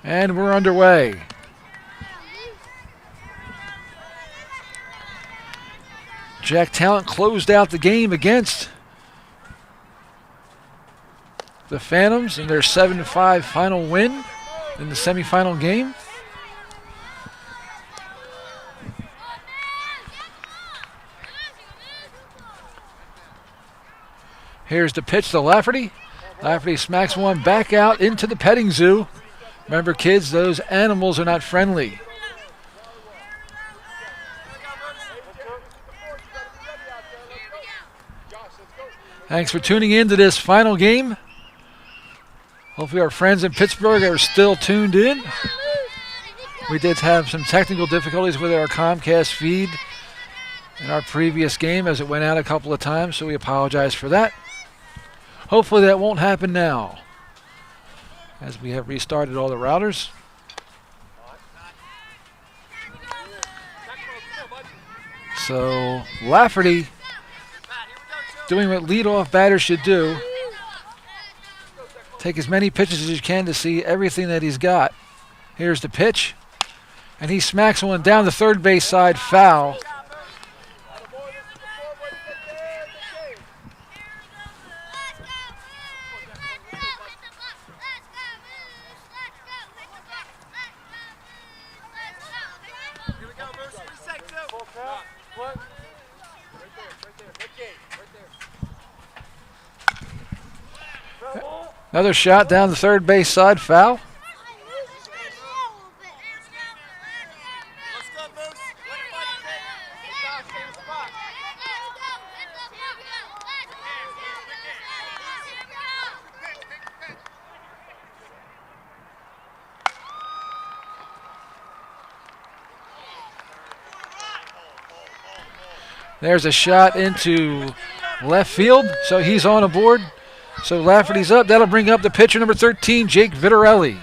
And we're underway. Jack Talent closed out the game against the Phantoms in their 7-5 final win in the semifinal game. Here's the pitch to Lafferty. Lafferty smacks one back out into the petting zoo. Remember, kids, those animals are not friendly. Thanks for tuning in to this final game. Hopefully our friends in Pittsburgh are still tuned in. We did have some technical difficulties with our Comcast feed in our previous game as it went out a couple of times, so we apologize for that. Hopefully that won't happen now, as we have restarted all the routers. So Lafferty doing what leadoff batters should do. Take as many pitches as you can to see everything that he's got. Here's the pitch, and he smacks one down the third base side, foul. Another shot down the third base side, foul. There's a shot into left field, so he's on a board. So Lafferty's up. That'll bring up the pitcher, number 13, Jake Vitarelli.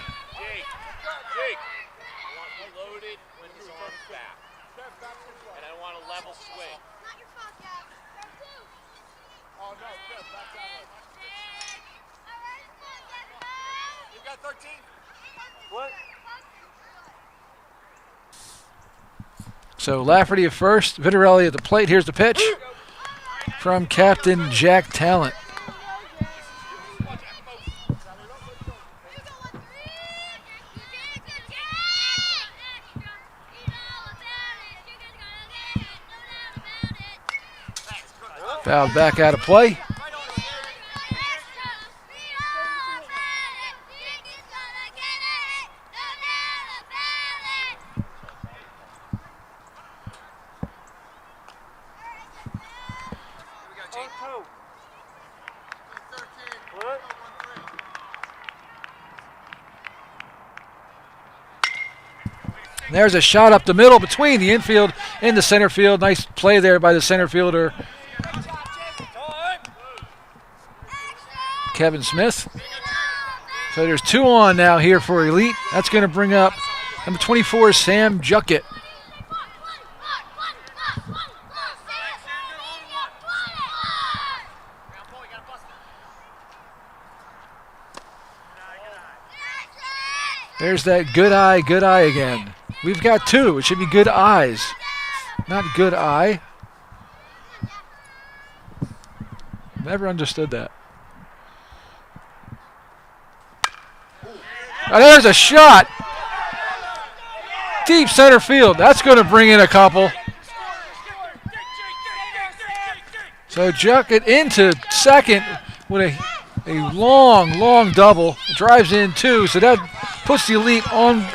So Lafferty at first, Vitarelli at the plate. Here's the pitch from Captain Jack Talent. Fouled back out of play. There's a shot up the middle between the infield and the center field. Nice play there by the center fielder, Kevin Smith. So there's 2 on now here for Elite. That's going to bring up number 24, Sam Juckett. There's that good eye again. We've got 2. It should be good eyes, not good eye. Never understood that. Oh, there's a shot. Deep center field. That's going to bring in a couple. So Juckett into second with a long double. Drives in 2, so that puts the Elite on.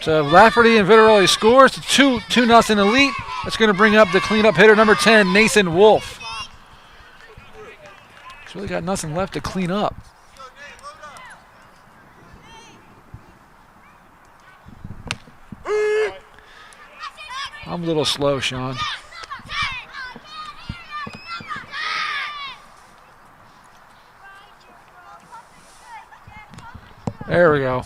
So Lafferty and Vitarelli scores. 2-0 Elite. That's going to bring up the cleanup hitter, number 10, Nathan Wolf. He's really got nothing left to clean up. I'm a little slow, Sean. There we go.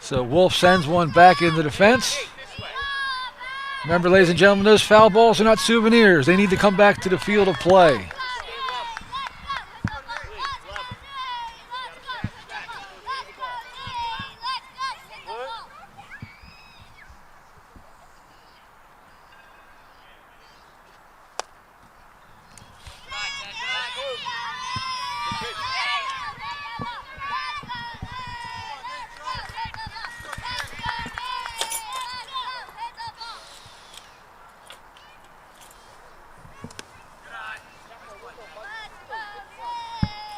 So Wolf sends one back in the defense. Remember, ladies and gentlemen, those foul balls are not souvenirs. They need to come back to the field of play.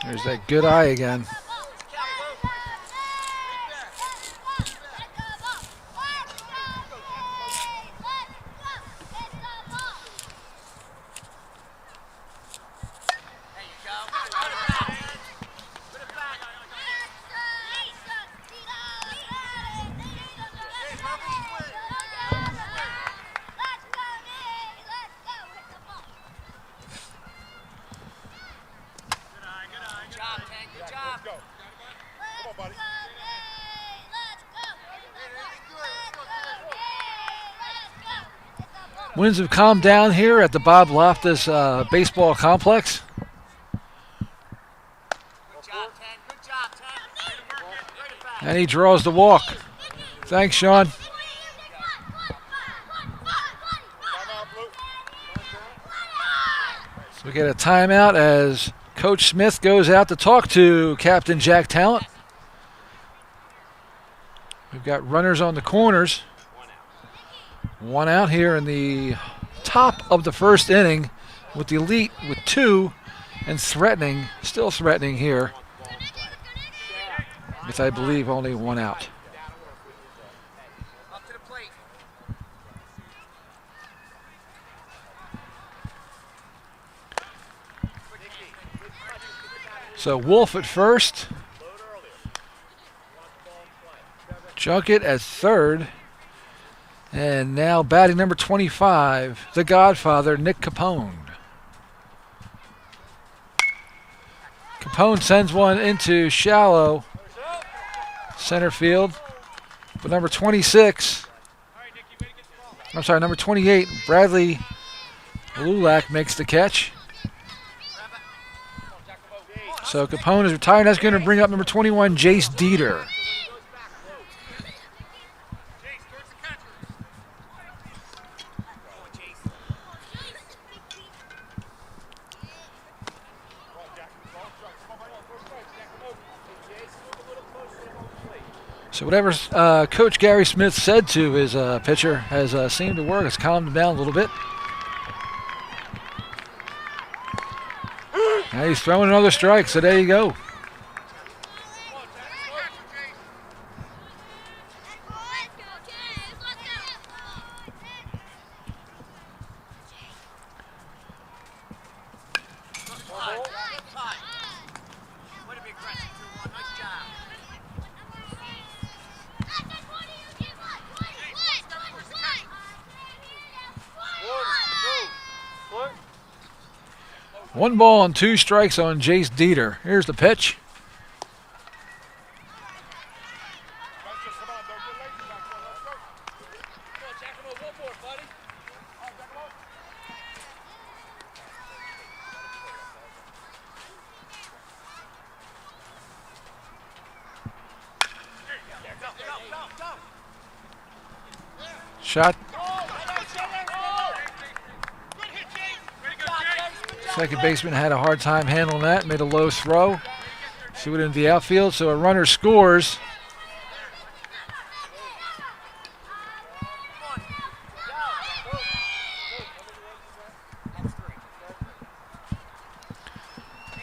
There's that good eye again. Winds have calmed down here at the Bob Loftus baseball complex. And he draws the walk. Thanks, Sean. So we get a timeout as Coach Smith goes out to talk to Captain Jack Talent. We've got runners on the corners. One out here in the top of the first inning with the Elite with 2 and threatening, still threatening here with, I believe, only 1 out. So Wolf at first. Junkett at third. And now batting number 25, the Godfather, Nick Capone. Capone sends one into shallow center field. But number 26, number 28, Bradley Lulak makes the catch. So Capone is retired. That's going to bring up number 21, Jace Dieter. So whatever Coach Gary Smith said to his pitcher has seemed to work. It's calmed him down a little bit. Now he's throwing another strike, so there you go. One ball and 2 strikes on Jace Dieter. Here's the pitch. Shot. Second baseman had a hard time handling that, made a low throw. Threw it into the outfield, so a runner scores.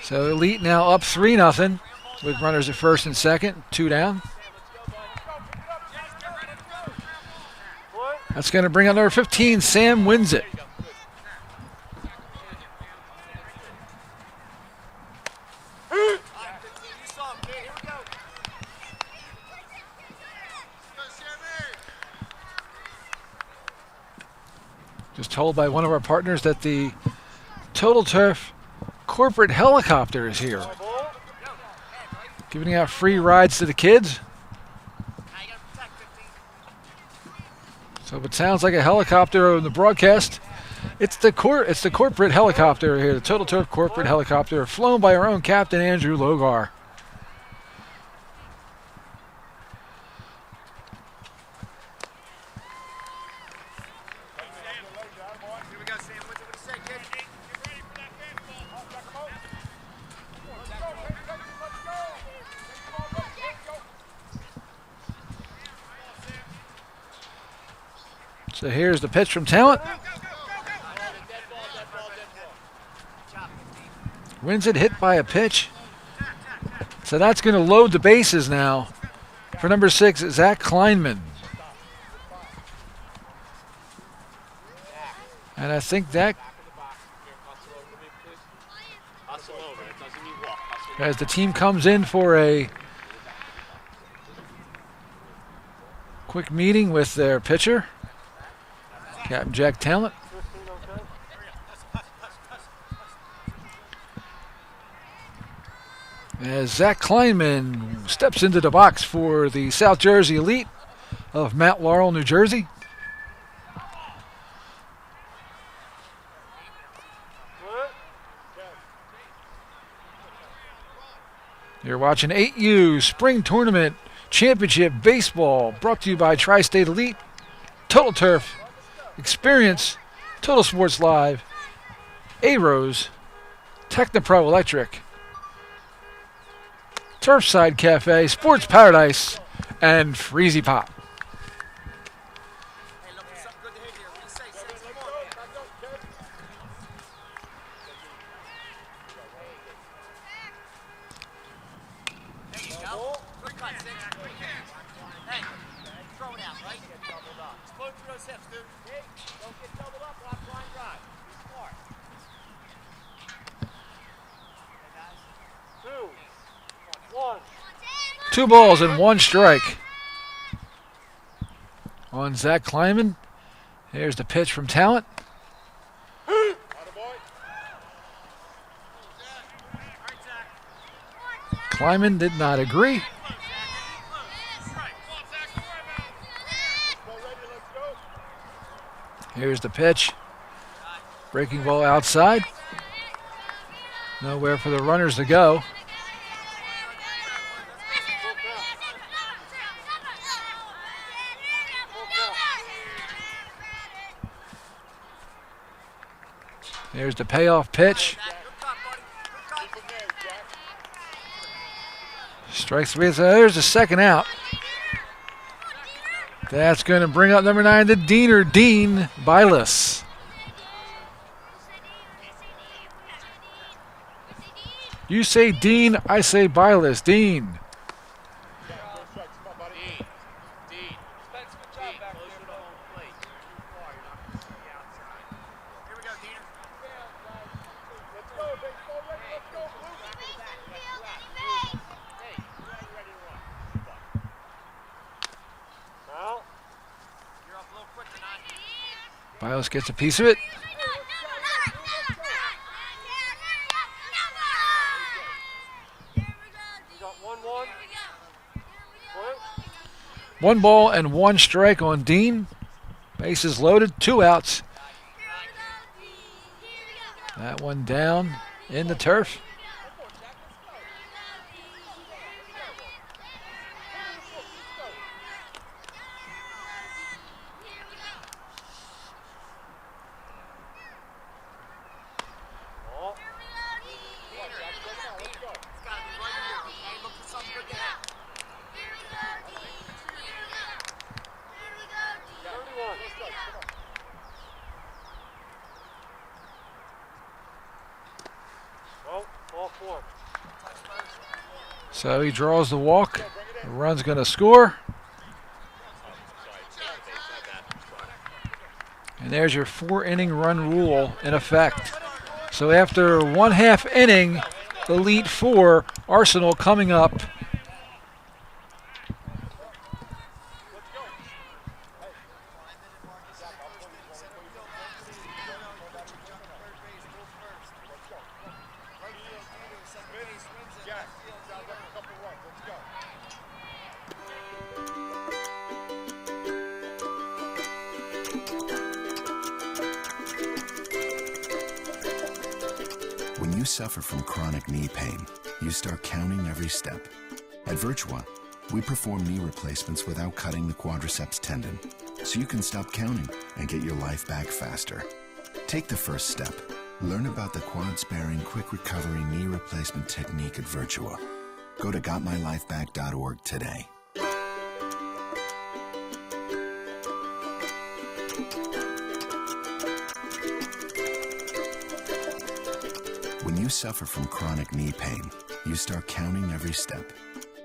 So Elite now up 3-0 with runners at first and second, 2 down. That's going to bring up number 15, Sam Winsett. Just told by one of our partners that the Total Turf corporate helicopter is here, giving out free rides to the kids. So if it sounds like a helicopter on the broadcast, it's the corporate helicopter here, the Total Turf corporate helicopter, flown by our own captain, Andrew Logar. So here's the pitch from Talent. Wins it, hit by a pitch. So that's going to load the bases now for number 6, Zach Kleinman. And I think that, as the team comes in for a quick meeting with their pitcher, Captain Jack Talent. As Zach Kleinman steps into the box for the South Jersey Elite of Mount Laurel, New Jersey. You're watching 8U Spring Tournament Championship Baseball, brought to you by Tri-State Elite, Total Turf, Experience, Total Sports Live, A-Rose, Technopro Electric, Turfside Cafe, Sports Paradise, and Freezy Pop. Two balls and one strike on Zach Kleinman. Here's the pitch from Talent. Kleinman did not agree. Here's the pitch. Breaking ball outside. Nowhere for the runners to go. There's the payoff pitch. Strike three. So there's the second out. That's going to bring up number 9, the Deaner, Dean Bylis. You say Dean, I say Bylis. Dean. Bylis gets a piece of it. One ball and one strike on Dean. Bases loaded, 2 outs. That one down in the turf. So he draws the walk. The run's going to score. And there's your 4-inning run rule in effect. So after 1/2 inning, Elite Four, Arsenal coming up. suffer from chronic knee pain, you start counting every step. At Virtua, we perform knee replacements without cutting the quadriceps tendon, so you can stop counting and get your life back faster. Take the first step. Learn about the quad-sparing quick recovery knee replacement technique at Virtua. Go to gotmylifeback.org today. When you suffer from chronic knee pain, you start counting every step.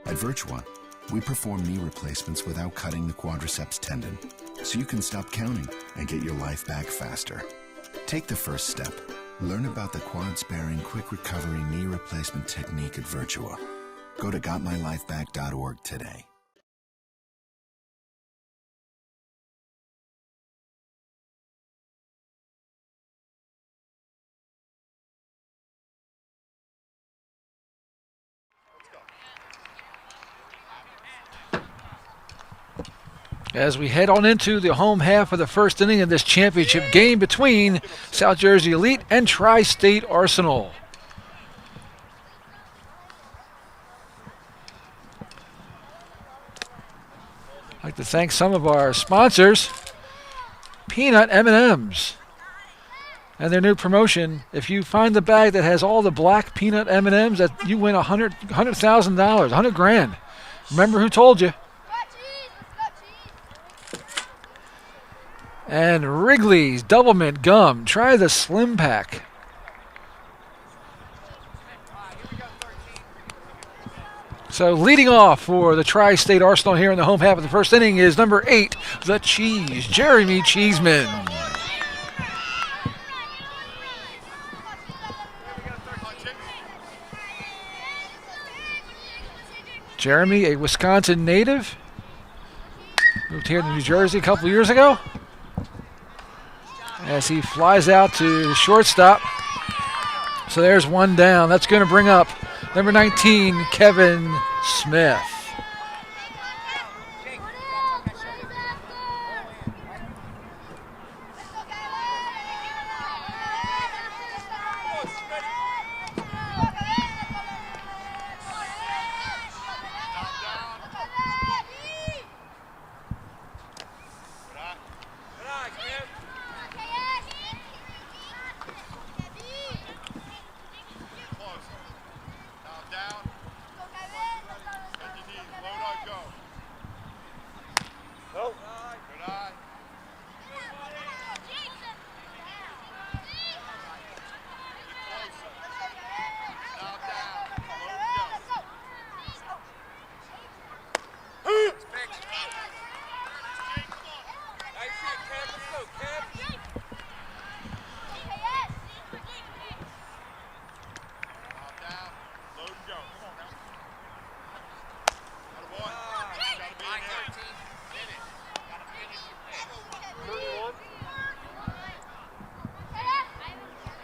At Virtua, we perform knee replacements without cutting the quadriceps tendon, so you can stop counting and get your life back faster. Take the first step. Learn about the quad-sparing quick recovery knee replacement technique at Virtua. Go to gotmylifeback.org today. As we head on into the home half of the first inning of this championship game between South Jersey Elite and Tri-State Arsenal. I'd like to thank some of our sponsors, Peanut M&Ms, and their new promotion. If you find the bag that has all the black peanut M&Ms, that you win $100,000, $100,000. Remember who told you? And Wrigley's Double Mint Gum. Try the Slim Pack. So leading off for the Tri-State Arsenal here in the home half of the first inning is number 8, the Cheese, Jeremy Cheeseman. Jeremy, a Wisconsin native, moved here to New Jersey a couple years ago. As he flies out to shortstop. So there's one down. That's going to bring up number 19, Kevin Smith.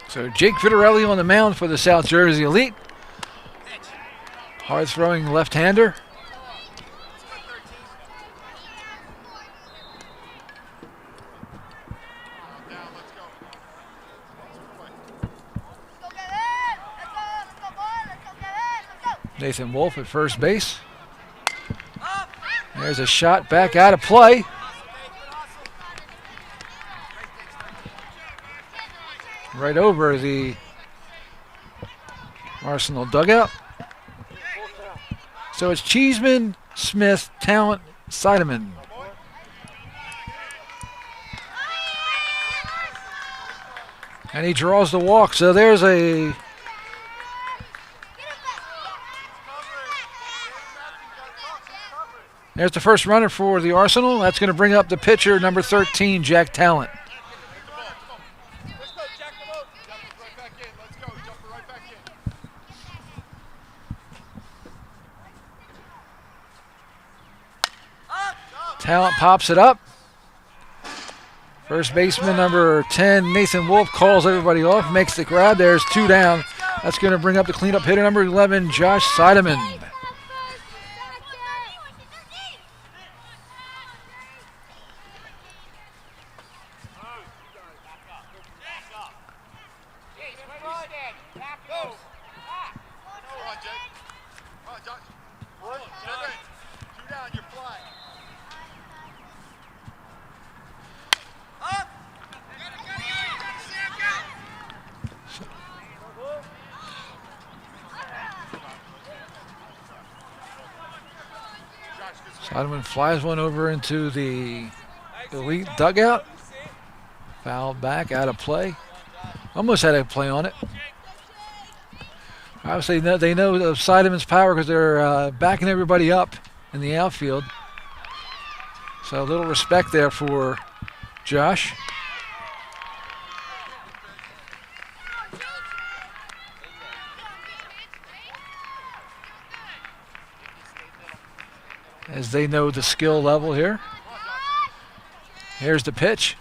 So Jake Vitarelli on the mound for the South Jersey Elite. Hard-throwing left-hander. Nathan Wolf at first base. There's a shot back out of play. Right over the Arsenal dugout. So it's Cheeseman, Smith, Talent, Seidemann. And he draws the walk. So there's the first runner for the Arsenal. That's going to bring up the pitcher, number 13, Jack Talent. Talent pops it up. First baseman number 10, Nathan Wolf, calls everybody off, makes the grab. There's 2 down. That's going to bring up the cleanup hitter, number 11, Josh Seidemann. Sideman flies one over into the Elite dugout. Fouled back, out of play. Almost had a play on it. Obviously, they know of Sideman's power because they're backing everybody up in the outfield. So a little respect there for Josh. As they know the skill level here. Here's the pitch.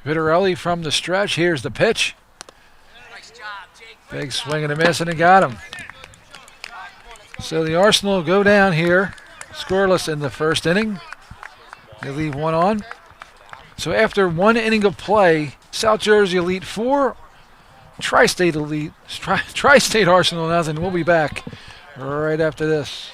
Vitarelli from the stretch. Here's the pitch. Big swing and a miss, and it got him. So the Arsenal go down here, scoreless in the first inning. They leave one on. So after 1 inning of play, South Jersey Elite 4, Tri-State Arsenal nothing. We'll be back right after this.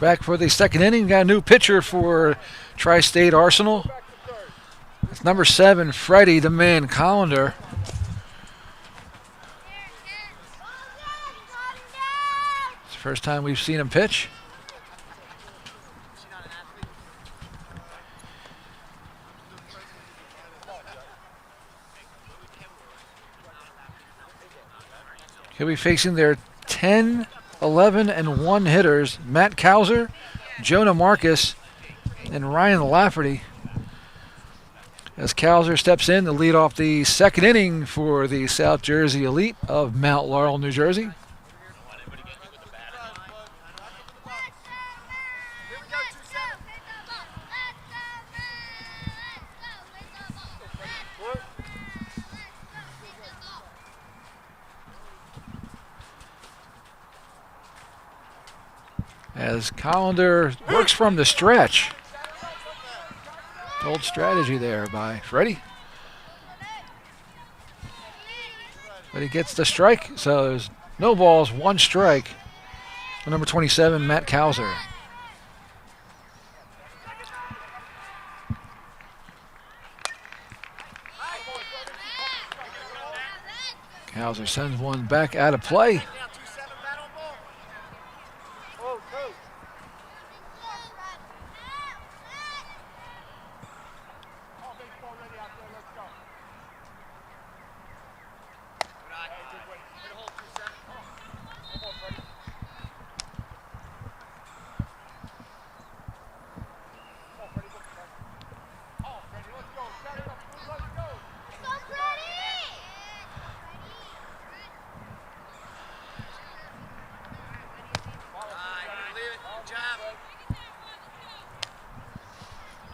Back for the second inning. Got a new pitcher for Tri-State Arsenal. It's number 7, Freddie the Man Collender. It's the first time we've seen him pitch. He'll be facing their 10, 11, and 1 hitters, Matt Kauser, Jonah Marcus, and Ryan Lafferty. As Kauser steps in to lead off the second inning for the South Jersey Elite of Mount Laurel, New Jersey. As Collender works from the stretch. Old strategy there by Freddie. But he gets the strike, so there's no balls, 1 strike. Number 27, Matt Kauser. Kauser sends one back out of play.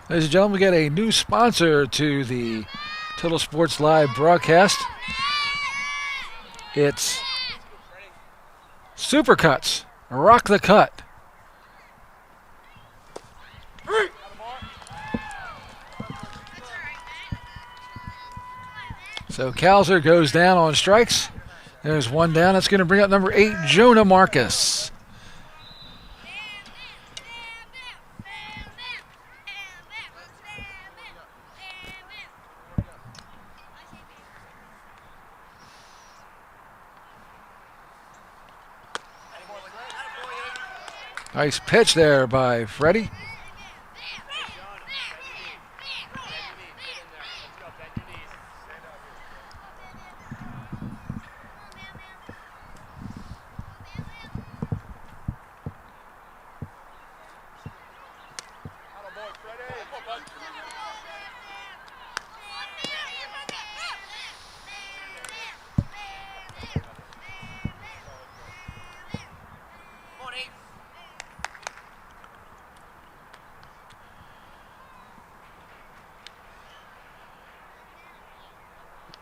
Ladies and gentlemen, we got a new sponsor to the Total Sports Live broadcast. It's Supercuts. Rock the cut. So Kalser goes down on strikes. There's one down. That's going to bring up number 8, Jonah Marcus. Nice pitch there by Freddie.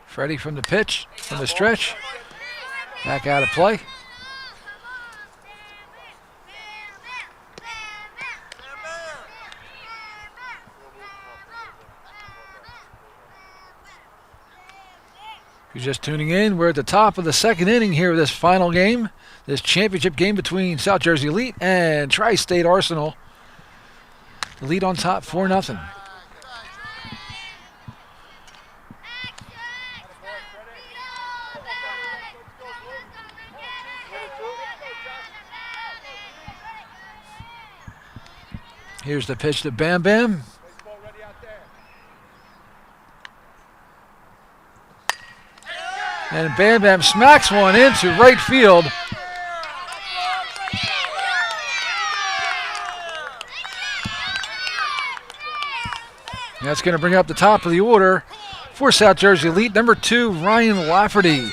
Freddie from the pitch, from the stretch. Back out of play. If you're just tuning in, we're at the top of the second inning here of this final game. This championship game between South Jersey Elite and Tri-State Arsenal. The lead on top 4-0. Here's the pitch to Bam Bam. And Bam Bam smacks one into right field. That's going to bring up the top of the order for South Jersey Elite. Number 2, Ryan Lafferty.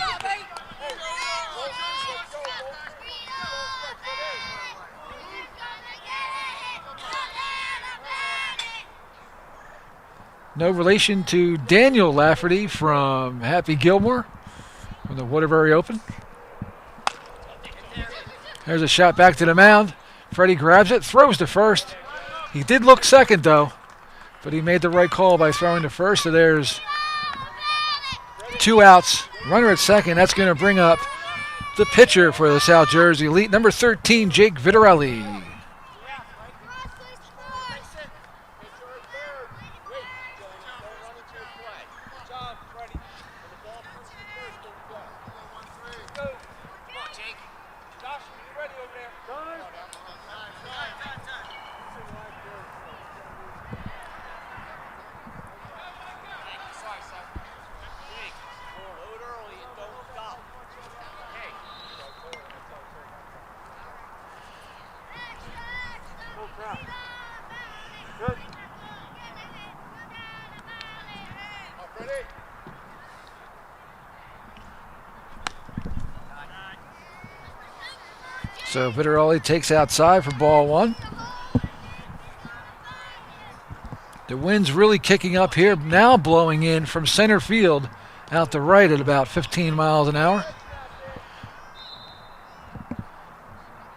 No relation to Daniel Lafferty from Happy Gilmore from the Waterbury Open. There's a shot back to the mound. Freddie grabs it, throws to first. He did look second, though, but he made the right call by throwing to first. So there's 2 outs. Runner at second. That's going to bring up the pitcher for the South Jersey Elite, number 13, Jake Vitarelli. So Vitarelli takes outside for ball 1. The wind's really kicking up here, now blowing in from center field out to right at about 15 miles an hour.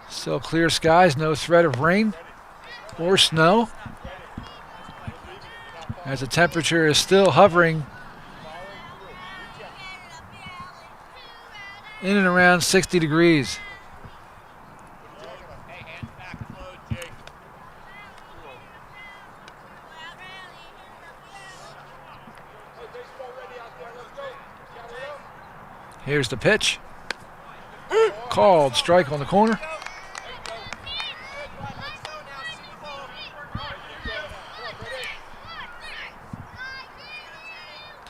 Still clear skies, no threat of rain or snow, as the temperature is still hovering in and around 60 degrees. Here's the pitch. Called strike on the corner.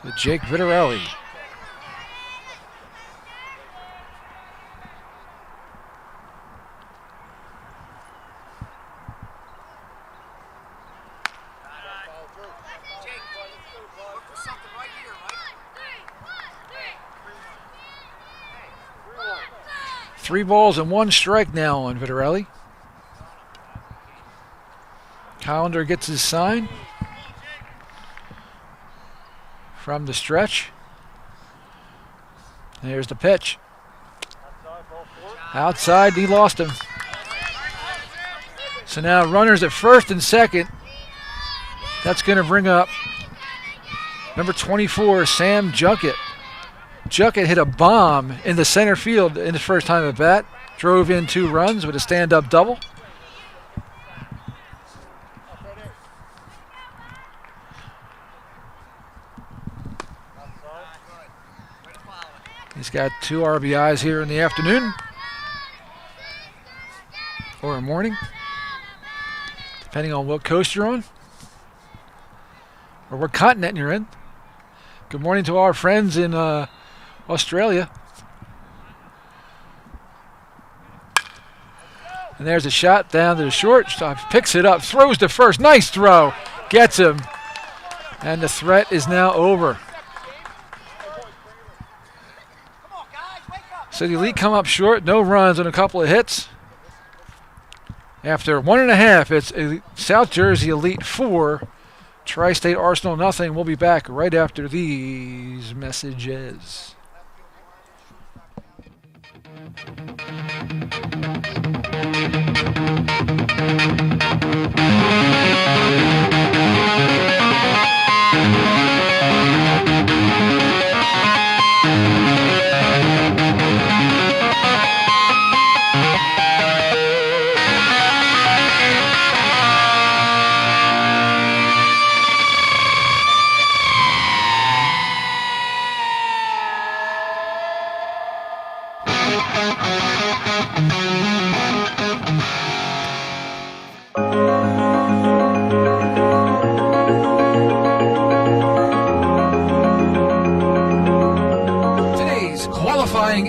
To Jake Vitarelli. Three balls and 1 strike now on Vitarelli. Collender gets his sign from the stretch. And here's the pitch. Outside, he lost him. So now runners at first and second. That's going to bring up number 24, Sam Junkett. Juckett hit a bomb in the center field in his first time at bat. Drove in 2 runs with a stand-up double. He's got 2 RBIs here in the afternoon. Or morning. Depending on what coast you're on. Or what continent you're in. Good morning to our friends in Australia. And there's a shot down to the shortstop. Picks it up, throws to first. Nice throw. Gets him. And the threat is now over. So the Elite come up short. No runs on a couple of hits. After 1.5, it's South Jersey Elite 4. Tri-State Arsenal nothing. We'll be back right after these messages.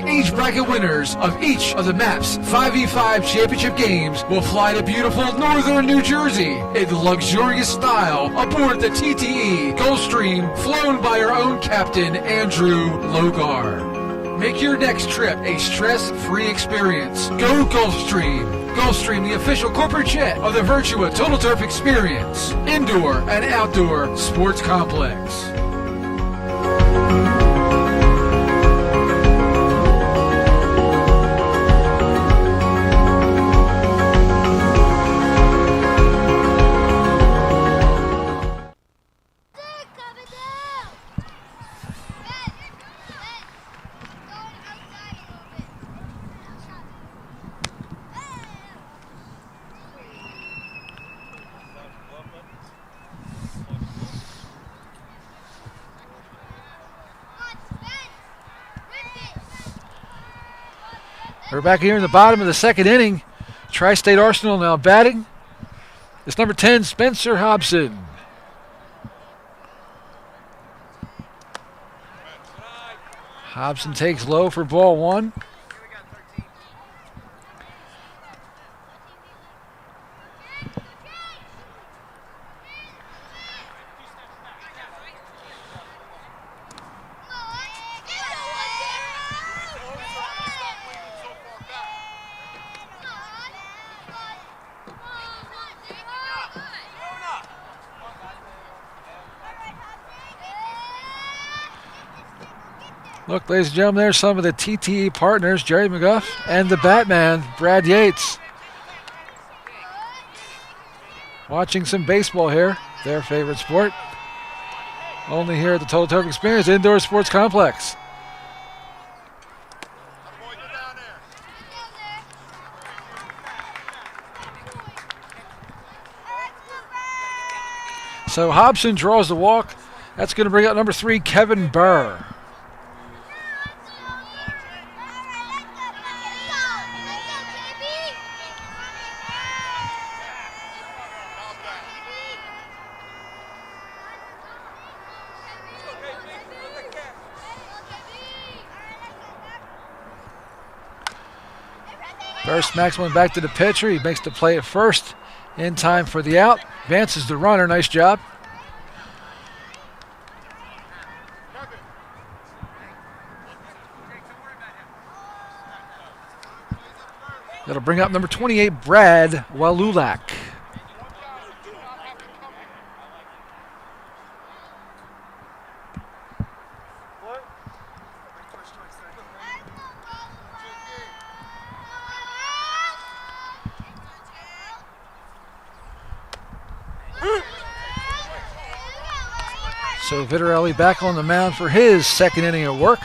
Age bracket winners of each of the MAPS 5v5 championship games will fly to beautiful northern New Jersey in luxurious style aboard the TTE Gulfstream, flown by our own captain, Andrew Logar. Make your next trip a stress-free experience. Go Gulfstream. Gulfstream, the official corporate jet of the Virtua Total Turf Experience, indoor and outdoor sports complex. We're back here in the bottom of the second inning. Tri-State Arsenal now batting. It's number 10, Spencer Hobson. Hobson takes low for ball 1. Look, ladies and gentlemen, there's some of the TTE partners, Jerry McGuff and the Batman, Brad Yates. Watching some baseball here, their favorite sport. Only here at the Total Turf Experience Indoor Sports Complex. So Hobson draws the walk. That's going to bring up number 3, Kevin Burr. Burr smacks one back to the pitcher. He makes the play at first in time for the out. Advances the runner. Nice job. That'll bring up number 28, Brad Walulak. So Vitarelli back on the mound for his second inning of work.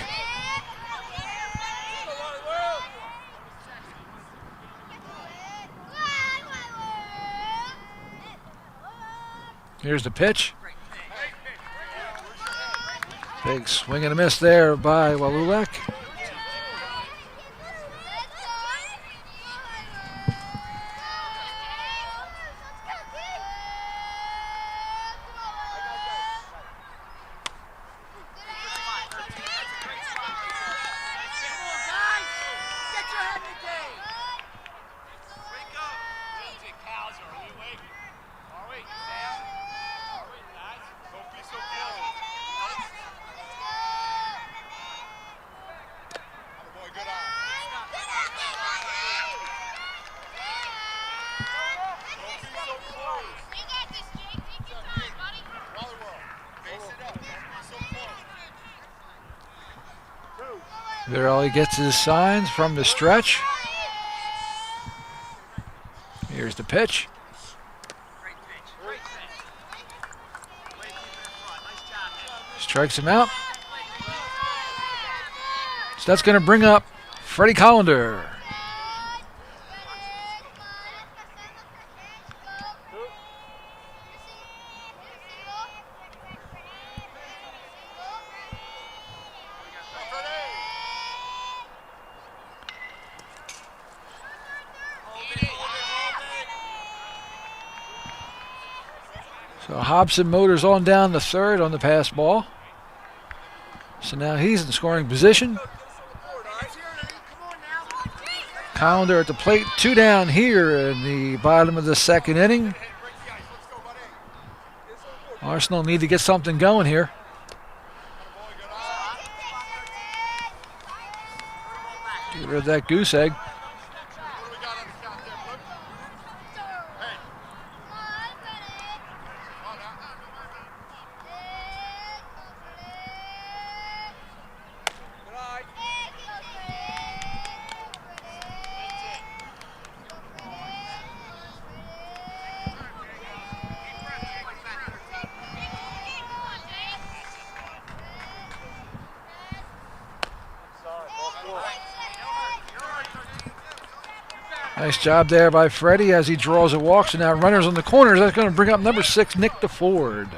Here's the pitch. Big swing and a miss there by Walulek. Virelli gets his signs from the stretch. Here's the pitch. Strikes him out. So that's going to bring up Freddie Collender. So Hobson motors on down to third on the pass ball. So now he's in scoring position. Collender at the plate, 2 down here in the bottom of the second inning. Arsenal need to get something going here. Get rid of that goose egg. Nice job there by Freddie as he draws a walk. So now runners on the corners. That's going to bring up number 6, Nick DeFord.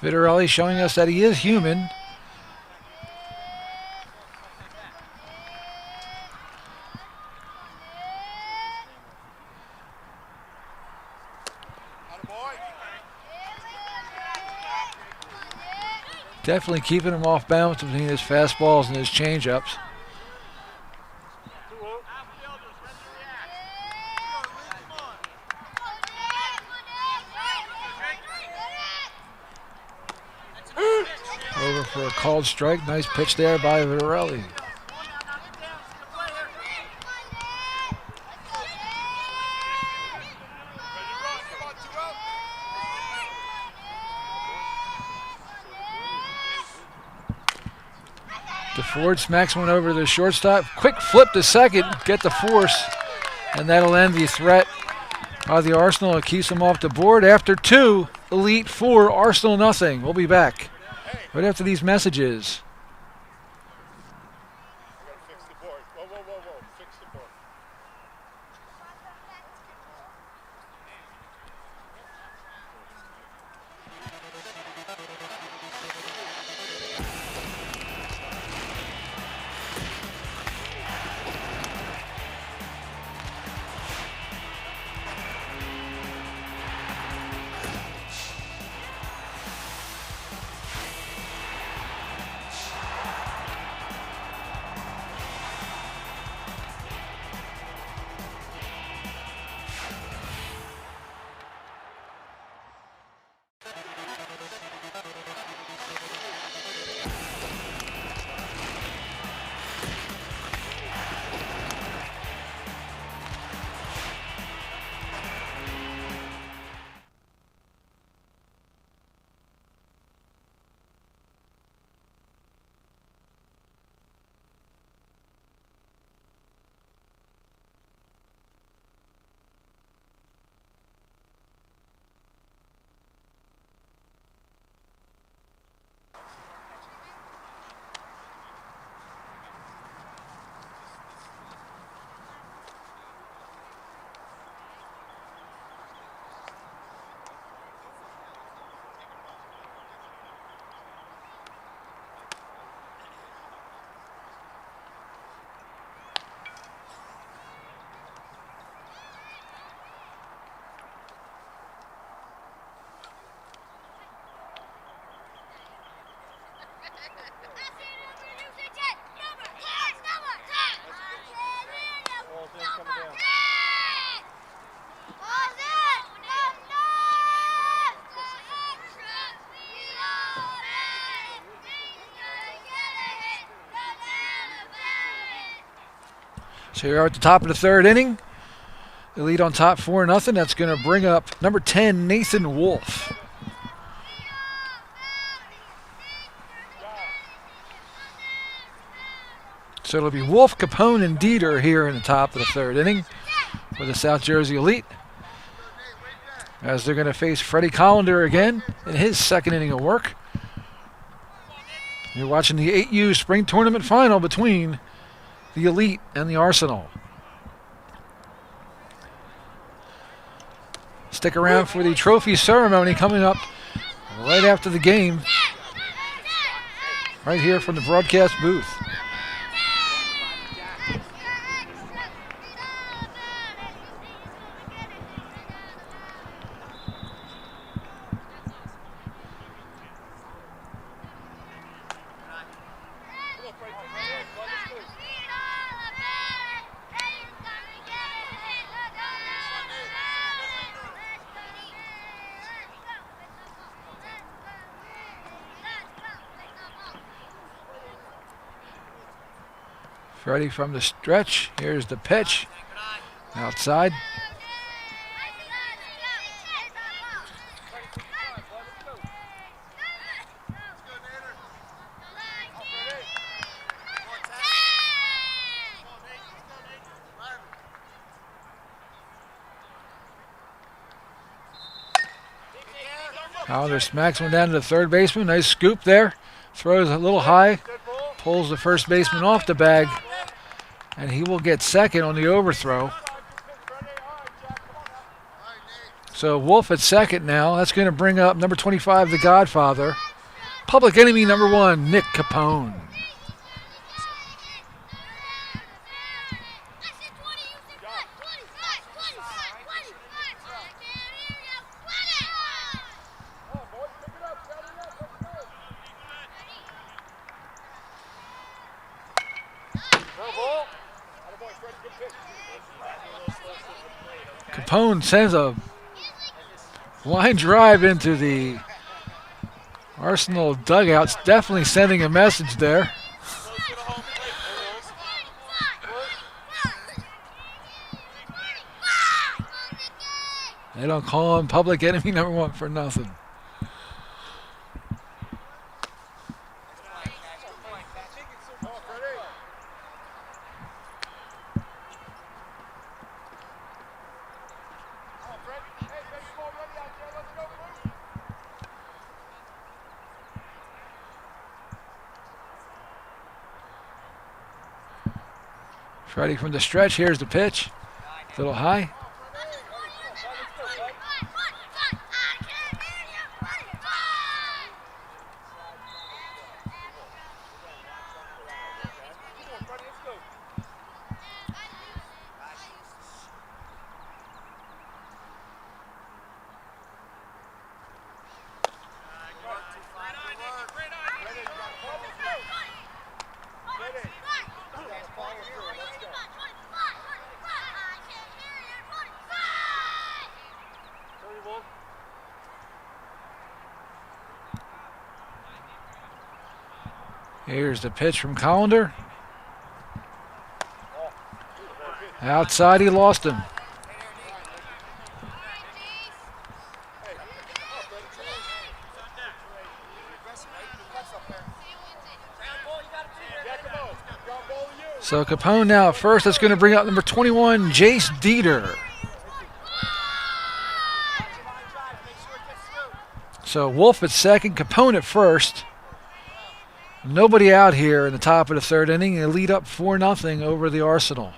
Vittorelli showing us that he is human. Definitely keeping him off balance between his fastballs and his changeups. Over for a called strike. Nice pitch there by Vittorelli. DeFord smacks one over the shortstop. Quick flip to second, get the force, and that'll end the threat by the Arsenal. It keeps them off the board. After 2, Elite 4, Arsenal nothing. We'll be back right after these messages. So here we are at the top of the third inning. The lead on top 4-0. That's going to bring up number 10, Nathan Wolf. So it'll be Wolf, Capone, and Dieter here in the top of the third inning for the South Jersey Elite, as they're going to face Freddie Collender again in his second inning of work. You're watching the 8U Spring Tournament Final between the Elite and the Arsenal. Stick around for the trophy ceremony coming up right after the game, right here from the broadcast booth. Freddie from the stretch. Here's the pitch. Outside. Collender smacks one down to the third baseman. Nice scoop there. Throws a little high. Pulls the first baseman off the bag. And he will get second on the overthrow. So Wolf at second now. That's going to bring up number 25, the Godfather. Public enemy number 1, Nick Capone. Capone sends a line drive into the Arsenal dugouts, definitely sending a message there. They don't call him public enemy number 1 for nothing. Freddie from the stretch. Here's the pitch. A little high. Here's the pitch from Collender. Outside, he lost him. So Capone now at first. That's going to bring out number 21, Jace Dieter. So Wolf at second, Capone at first. Nobody out here in the top of the third inning. They lead up 4-0 over the Arsenal.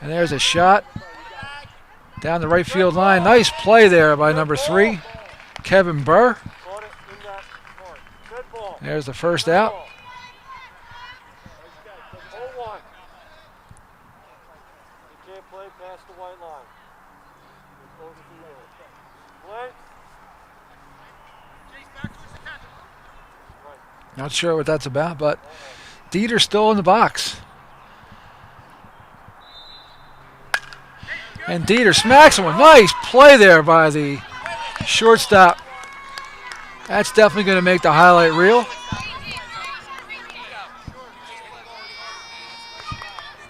And there's a shot down the right field line. Nice play there by number 3, Kevin Burr. There's the first out. Not sure what that's about, but Dieter's still in the box. And Dieter smacks him. Nice play there by the shortstop. That's definitely going to make the highlight reel.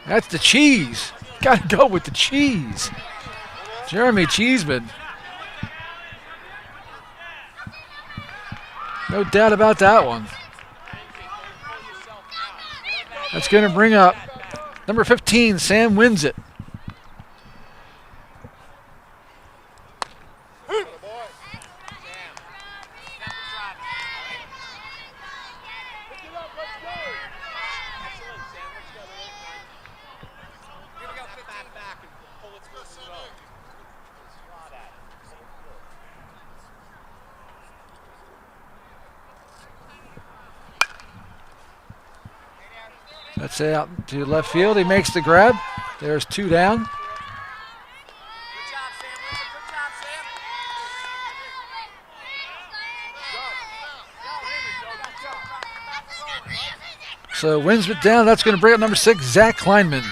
That's the cheese. Got to go with the cheese. Jeremy Cheeseman. No doubt about that one. That's going to bring up number 15, Sam wins it. That's out to left field. He makes the grab. There's 2 down. So Winsmith down. That's going to bring up number 6, Zach Kleinman.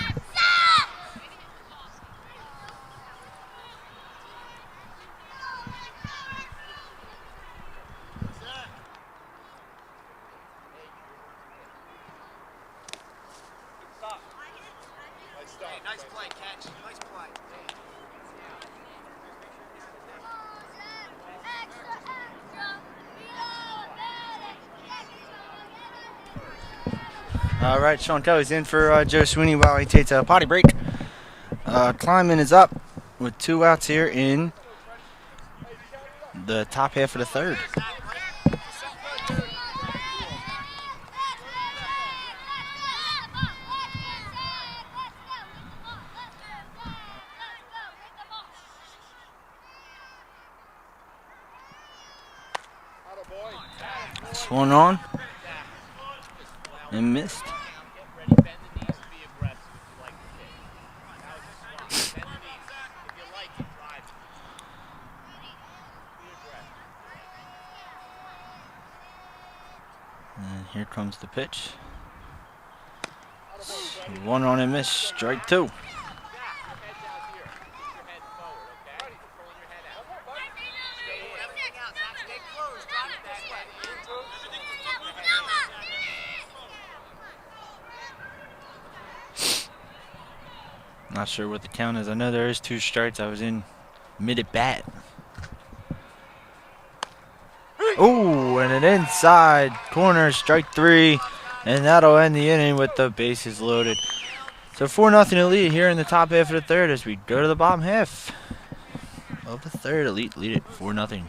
Nice play, catch. Nice play. All right, Sean Kelly's in for Joe Sweeney while he takes a potty break. Kleinman is up with 2 outs here in the top half of the third. Swung on and missed. And here comes the pitch. One on and miss, strike 2. Not sure what the count is. I know there is 2 strikes. I was in mid at bat. Oh, and an inside corner, strike 3, and that'll end the inning with the bases loaded. So 4-0 Elite here in the top half of the third as we go to the bottom half of the third. Elite lead it 4-0.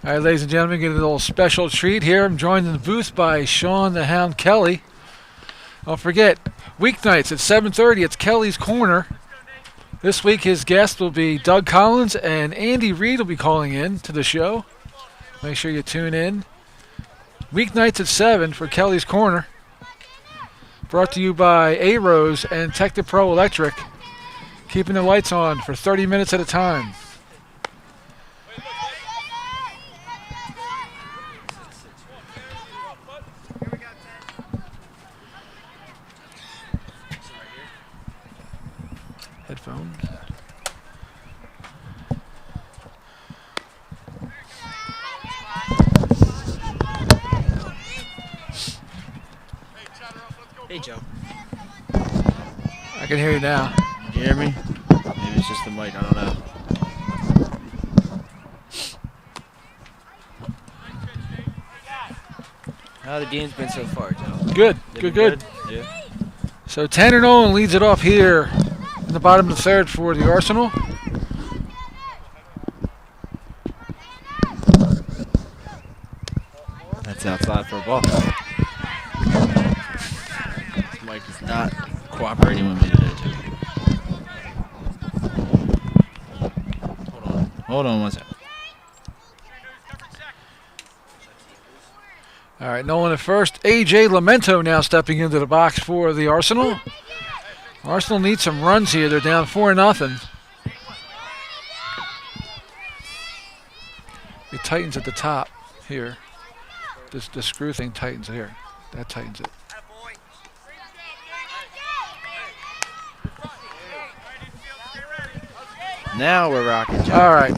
All right, ladies and gentlemen, get a little special treat here. I'm joined in the booth by Sean the Hound Kelly. Don't forget, weeknights at 7:30, it's Kelly's Corner. This week his guest will be Doug Collins, and Andy Reid will be calling in to the show. Make sure you tune in. Weeknights at 7 for Kelly's Corner. Brought to you by A-Rose and TechnoPro Electric. Keeping the lights on for 30 minutes at a time. Headphones. Hey, Joe. I can hear you now. You hear me? Maybe it's just the mic. I don't know. How the game's been so far, Joe? Good, Been good. Yeah. So Tanner Nolan leads it off here in the bottom of the third for the Arsenal. That's outside for a ball. Mike is not cooperating with me today, Joe. Hold on one second. All right, Nolan at first. A.J. Lamento now stepping into the box for the Arsenal. Arsenal needs some runs here. They're down 4-0. It tightens at the top here. The screw thing tightens here. That tightens it. Now we're rocking, Joe. All right.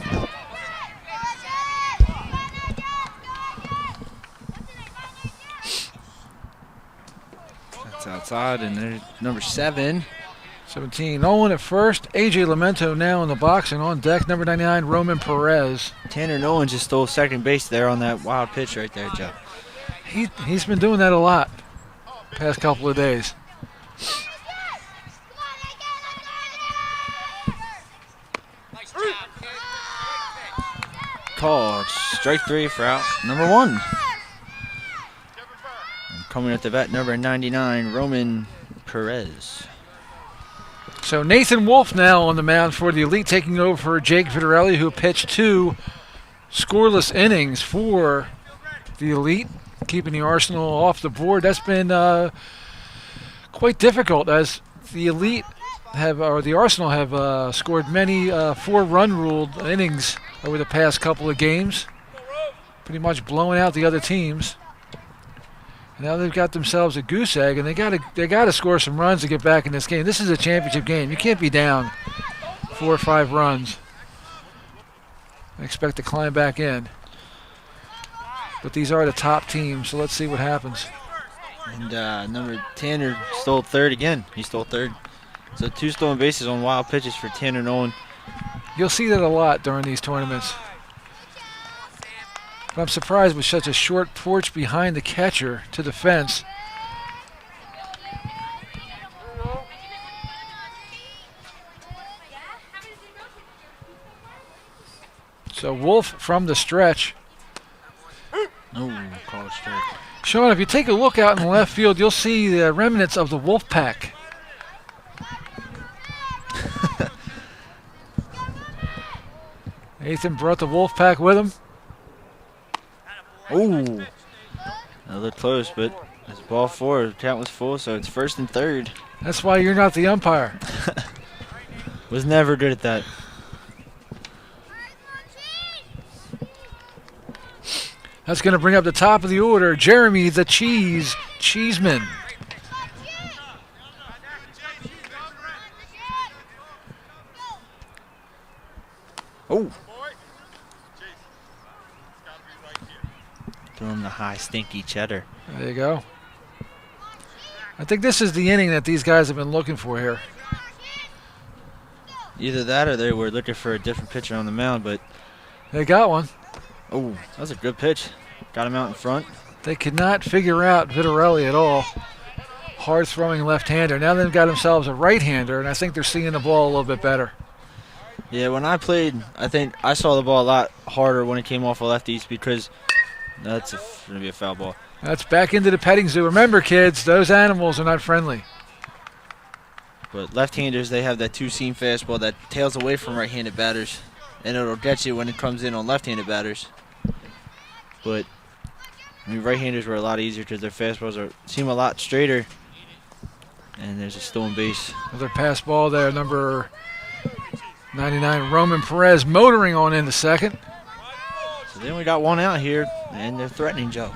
That's outside, and there's number 7. 17. Nolan at first. A.J. Lamento now in the box, and on deck, number 99, Roman Perez. Tanner Nolan just stole second base there on that wild pitch right there, Joe. He's been doing that a lot past couple of days. Called strike 3 for out number 1. And coming at the bat, number 99, Roman Perez. So Nathan Wolf now on the mound for the Elite, taking over for Jake Vitarelli, who pitched 2 scoreless innings for the Elite, keeping the Arsenal off the board. That's been quite difficult, as the Elite have, or the Arsenal have scored many 4-run ruled innings over the past couple of games, pretty much blowing out the other teams. And now they've got themselves a goose egg, and they got to score some runs to get back in this game. This is a championship game. You can't be down 4 or 5 runs and expect to climb back in. But these are the top teams, so let's see what happens. And number Tanner stole third again. He stole third. So 2 stolen bases on wild pitches for Tanner Nolan. You'll see that a lot during these tournaments. But I'm surprised with such a short porch behind the catcher to the fence. So Wolf from the stretch. Oh, called strike. Sean, if you take a look out in the left field, you'll see the remnants of the Wolf Pack. Nathan brought the Wolf Pack with him. Oh, a little close, but it's ball 4. The count was full, so it's 1st and 3rd. That's why you're not the umpire. Was never good at that. That's going to bring up the top of the order, Jeremy the Cheeseman. Oh. Throw him the high, stinky cheddar. There you go. I think this is the inning that these guys have been looking for here. Either that or they were looking for a different pitcher on the mound, but... They got one. Oh, that was a good pitch. Got him out in front. They could not figure out Vitarelli at all. Hard-throwing left-hander. Now they've got themselves a right-hander, and I think they're seeing the ball a little bit better. Yeah, when I played, I think I saw the ball a lot harder when it came off of lefties because that's going to be a foul ball. That's back into the petting zoo. Remember, kids, those animals are not friendly. But left-handers, they have that two-seam fastball that tails away from right-handed batters, and it'll get you when it comes in on left-handed batters. But I mean, right-handers were a lot easier because their fastballs seem a lot straighter. And there's a stolen base. Another pass ball there, number 99, Roman Perez, motoring on into second. So then we got one out here, and they're threatening Joe.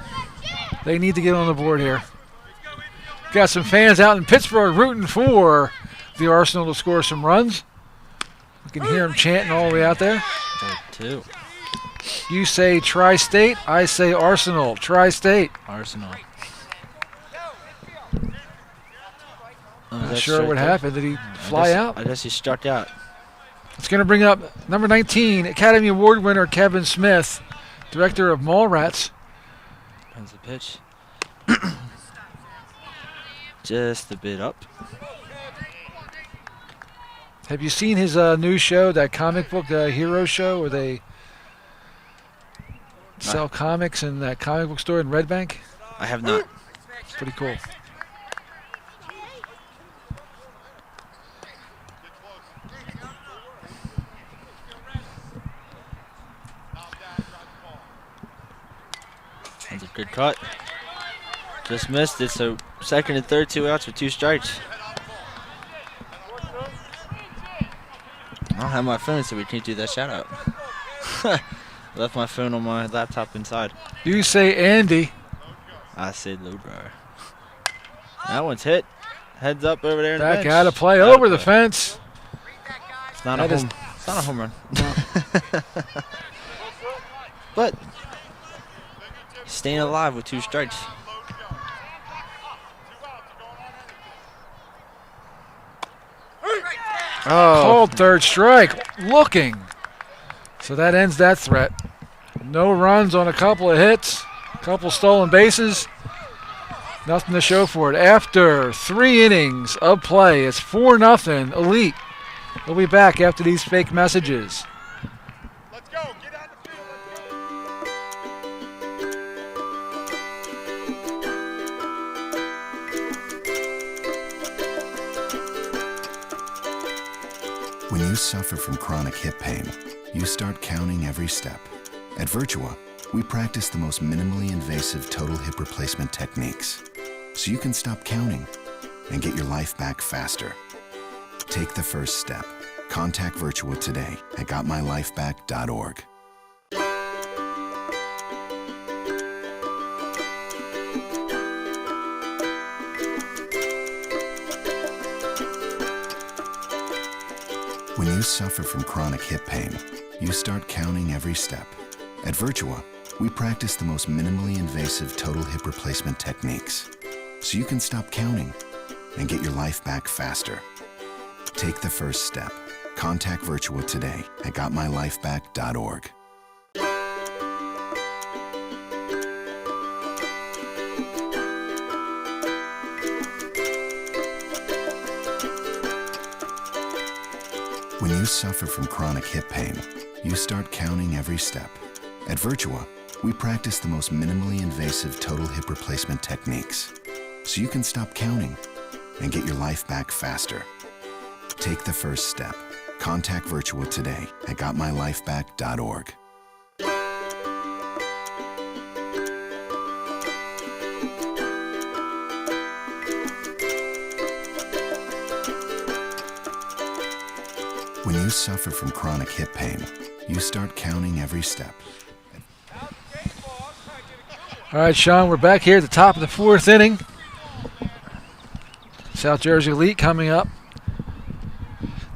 They need to get on the board here. Got some fans out in Pittsburgh rooting for the Arsenal to score some runs. You can hear them chanting all the way out there. Two. You say Tri-State, I say Arsenal. Tri-State. Arsenal. Not sure what happened. Did he fly out? I guess he struck out. It's going to bring up number 19, Academy Award winner Kevin Smith, director of Mallrats. That's the pitch. Just a bit up. Have you seen his new show, that comic book hero show, where they sell comics in that comic book store in Red Bank? I have not. It's pretty cool. That's a good cut. Just missed it, so second and third, 2 outs with 2 strikes. I don't have my phone, so we can't do that shout out. Left my phone on my laptop inside. You say Andy. I said low dryer. That one's hit. Heads up over there in the That bench. got to play over the fence. It's not a home run. But staying alive with 2 strikes. Oh, Called third strike. Looking. So that ends that threat. No runs on a couple of hits. Couple stolen bases. Nothing to show for it. After 3 innings of play, it's 4-0 Elite. We'll be back after these fake messages. Let's go. Get on the field. When you suffer from chronic hip pain, you start counting every step. At Virtua, we practice the most minimally invasive total hip replacement techniques, so you can stop counting and get your life back faster. Take the first step. Contact Virtua today at gotmylifeback.org. When you suffer from chronic hip pain, you start counting every step. At Virtua, we practice the most minimally invasive total hip replacement techniques, so you can stop counting and get your life back faster. Take the first step. Contact Virtua today at gotmylifeback.org. When you suffer from chronic hip pain, you start counting every step. At Virtua, we practice the most minimally invasive total hip replacement techniques, so you can stop counting and get your life back faster. Take the first step. Contact Virtua today at gotmylifeback.org. When you suffer from chronic hip pain, you start counting every step. All right, Sean, we're back here at the top of the 4th inning. South Jersey Elite coming up.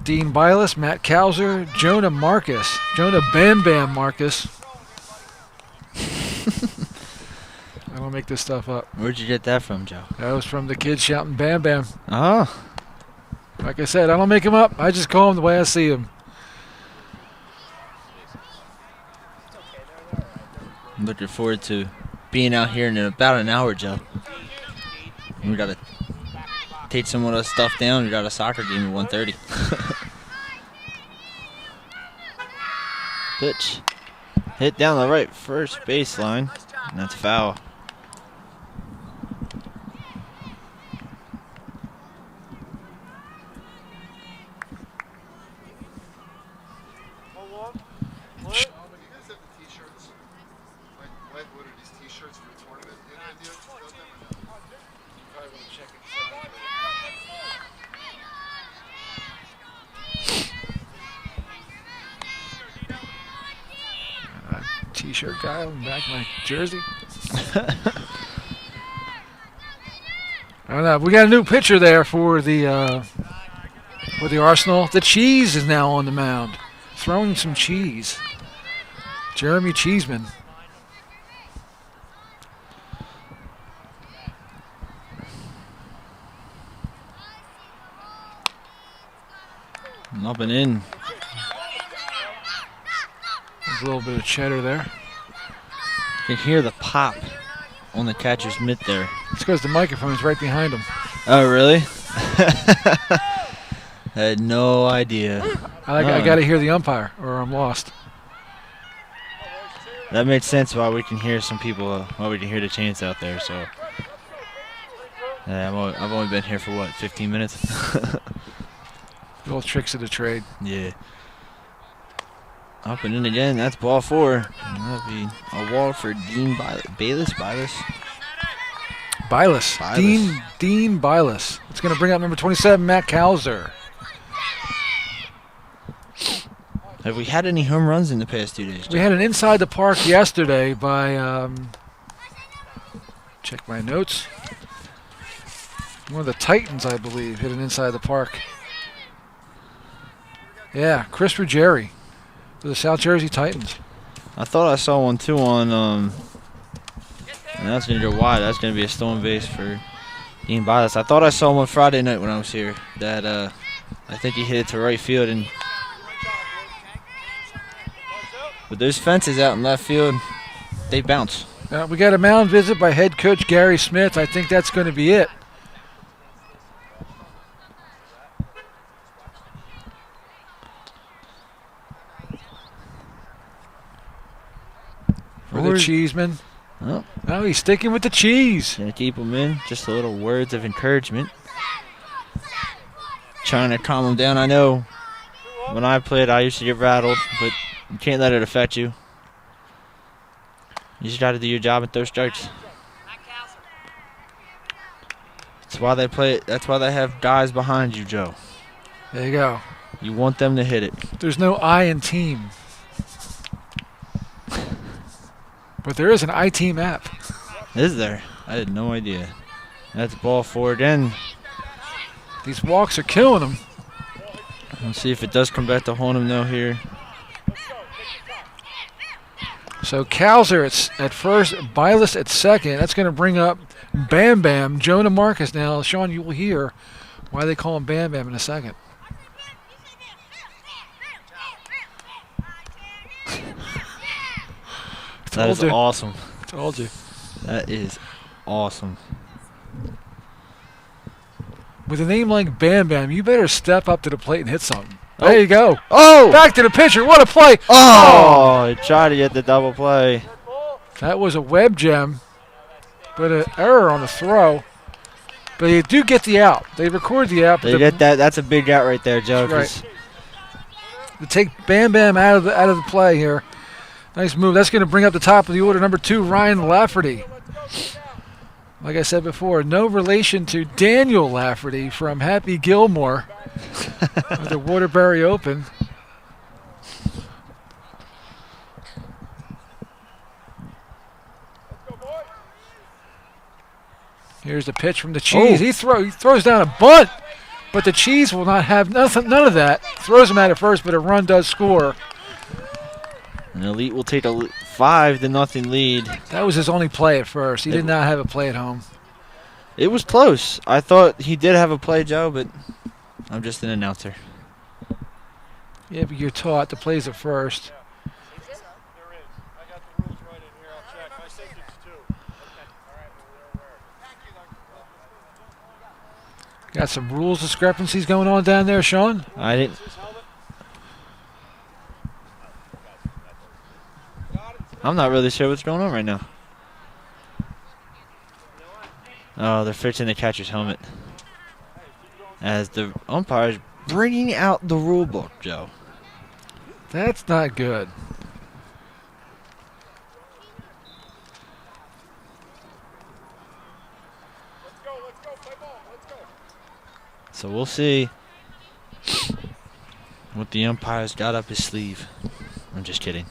Dean Bylas, Matt Kauser, Jonah Marcus. Jonah Bam Bam Marcus. I don't make this stuff up. Where'd you get that from, Joe? That was from the kids shouting Bam Bam. Oh. Like I said, I don't make them up. I just call them the way I see them. I'm looking forward to being out here in about an hour, Joe. We got to take some of the stuff down. We got a soccer game at 1:30. Pitch. Hit down the right first baseline. And that's foul. T-shirt guy on the back of my jersey. I don't know. We got a new pitcher there for the Arsenal. The Cheese is now on the mound, throwing some cheese. Jeremy Cheeseman. Up and in. There's a little bit of cheddar there. You can hear the pop on the catcher's mitt there. It's because the microphone's right behind him. Oh, really? I had no idea. I got to hear the umpire, or I'm lost. That makes sense why we can hear some people, why we can hear the chants out there. So, yeah, I've only been here for what, 15 minutes? Little tricks of the trade. Yeah. Up and in again. That's ball 4. And that'll be a walk for Dean Bayless. Dean Bayless. It's going to bring up number 27, Matt Kalzer. Have we had any home runs in the past 2 days, Jeff? We had an inside the park yesterday by, check my notes. One of the Titans, I believe, hit an inside the park. Yeah, Chris Ruggieri for the South Jersey Titans. I thought I saw one too on, and that's going to go wide. That's going to be a stolen base for Dean Bayless. I thought I saw one Friday night when I was here that I think he hit it to right field. And with those fences out in left field, they bounce. We got a mound visit by head coach Gary Smith. I think that's going to be it. For the Cheeseman. Oh. Oh, he's sticking with the cheese. Gonna keep him in. Just a little words of encouragement. Trying to calm him down. I know when I played, I used to get rattled, but you can't let it affect you. You just got to do your job and throw strikes. That's why they play it. That's why they have guys behind you, Joe. There you go. You want them to hit it. There's no I in team. But there is an iTeam app. Is there? I had no idea. That's ball 4 again. These walks are killing him. Let's see if it does come back to haunt him though here. So Kalzer at first, Bayless at second. That's going to bring up Bam Bam, Jonah Marcus now. Sean, you will hear why they call him Bam Bam in a second. That is awesome. Told you. That is awesome. With a name like Bam Bam, you better step up to the plate and hit something. There you go. Oh! Back to the pitcher. What a play. Oh! He tried to get the double play. That was a web gem, but an error on the throw. But they do get the out. They record the out. They get that. That's a big out right there, Joe. Right. They take Bam Bam out of the play here. Nice move. That's going to bring up the top of the order. Number 2, Ryan Lafferty. Like I said before, no relation to Daniel Lafferty from Happy Gilmore with the Waterbury Open. Here's the pitch from the Cheese. Oh. He throws down a bunt, but the Cheese will not have none of that. Throws him out at first, but a run does score. And Elite will take a 5-0 lead. That was his only play at first. He did not have a play at home. It was close. I thought he did have a play, Joe, but I'm just an announcer. Yeah, but you're taught the plays at first. There is. I got the rules right in here. I'll check. I said it's 2. Okay. All right, we're aware. Got some rules discrepancies going on down there, Sean? I didn't. I'm not really sure what's going on right now. Oh, they're fixing the catcher's helmet. As the umpire's bringing out the rule book, Joe. That's not good. Let's go, play ball, let's go. So we'll see what the umpire's got up his sleeve. I'm just kidding.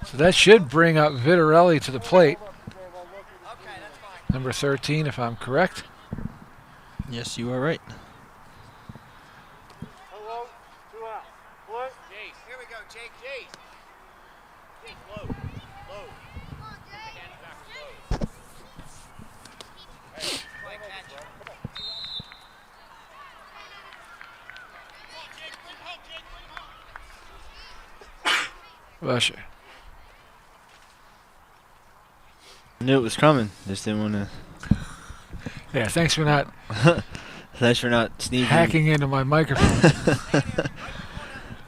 So that should bring up Vitarelli to the plate. Number 13, if I'm correct. Yes, you are right. Hello, 2 out. What? Jace. Here we go, Jake. Jace. Jake, low. Low. Hands back low. Hey, play catch. Come on. Jake, bring home, Jake, bring home. Russia. Knew it was coming. Just didn't want to. Yeah, thanks for not Thanks for not sneaking. hacking into my microphone.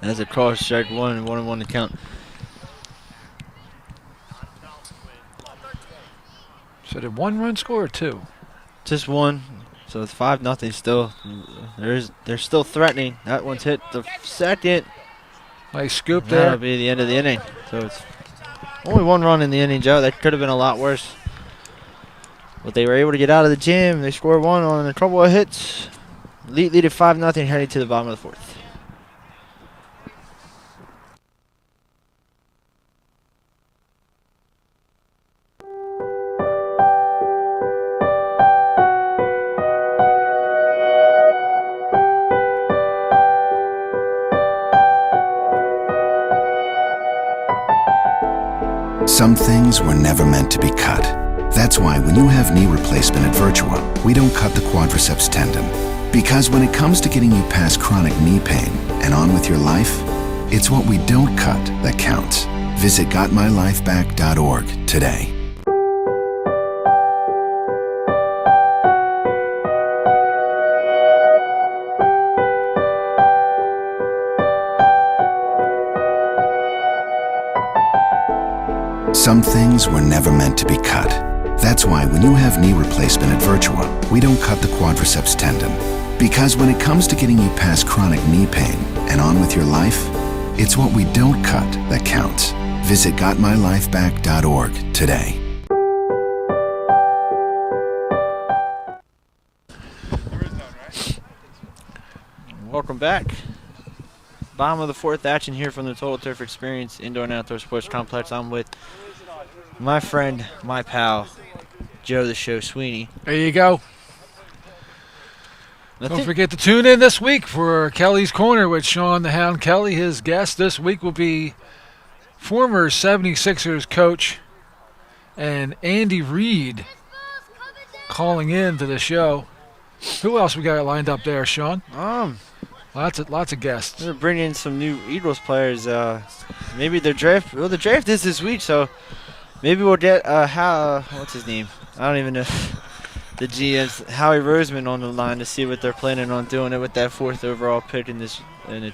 That's a cross strike, 1-1 to count. So did 1 run score or 2? Just one. So it's 5-0 still. They're still threatening. That one's hit the second. Nice scoop That'll there. be the end of the inning. So it's only 1 run in the inning, Joe. That could have been a lot worse. But they were able to get out of the gym. They scored 1 on a couple of hits. Lead at 5-0 heading to the bottom of the 4th. Some things were never meant to be cut. That's why when you have knee replacement at Virtua, we don't cut the quadriceps tendon. Because when it comes to getting you past chronic knee pain and on with your life, it's what we don't cut that counts. Visit gotmylifeback.org today. Some things were never meant to be cut. That's why when you have knee replacement at Virtua, we don't cut the quadriceps tendon. Because when it comes to getting you past chronic knee pain and on with your life, it's what we don't cut that counts. Visit gotmylifeback.org today. Welcome back. Bottom of the 4th action here from the Total Turf Experience Indoor and Outdoor Sports Complex. I'm with my friend, my pal, Joe the Show Sweeney. There you go. Don't forget to tune in this week for Kelly's Corner with Sean the Hound Kelly. His guest this week will be former 76ers coach and Andy Reid calling in to the show. Who else we got lined up there, Sean? Lots of guests. They're bringing in some new Eagles players. Maybe the draft. Well, the draft is this week, so maybe we'll get what's his name? I don't even know. The GM's Howie Roseman on the line to see what they're planning on doing it with that 4th overall pick in the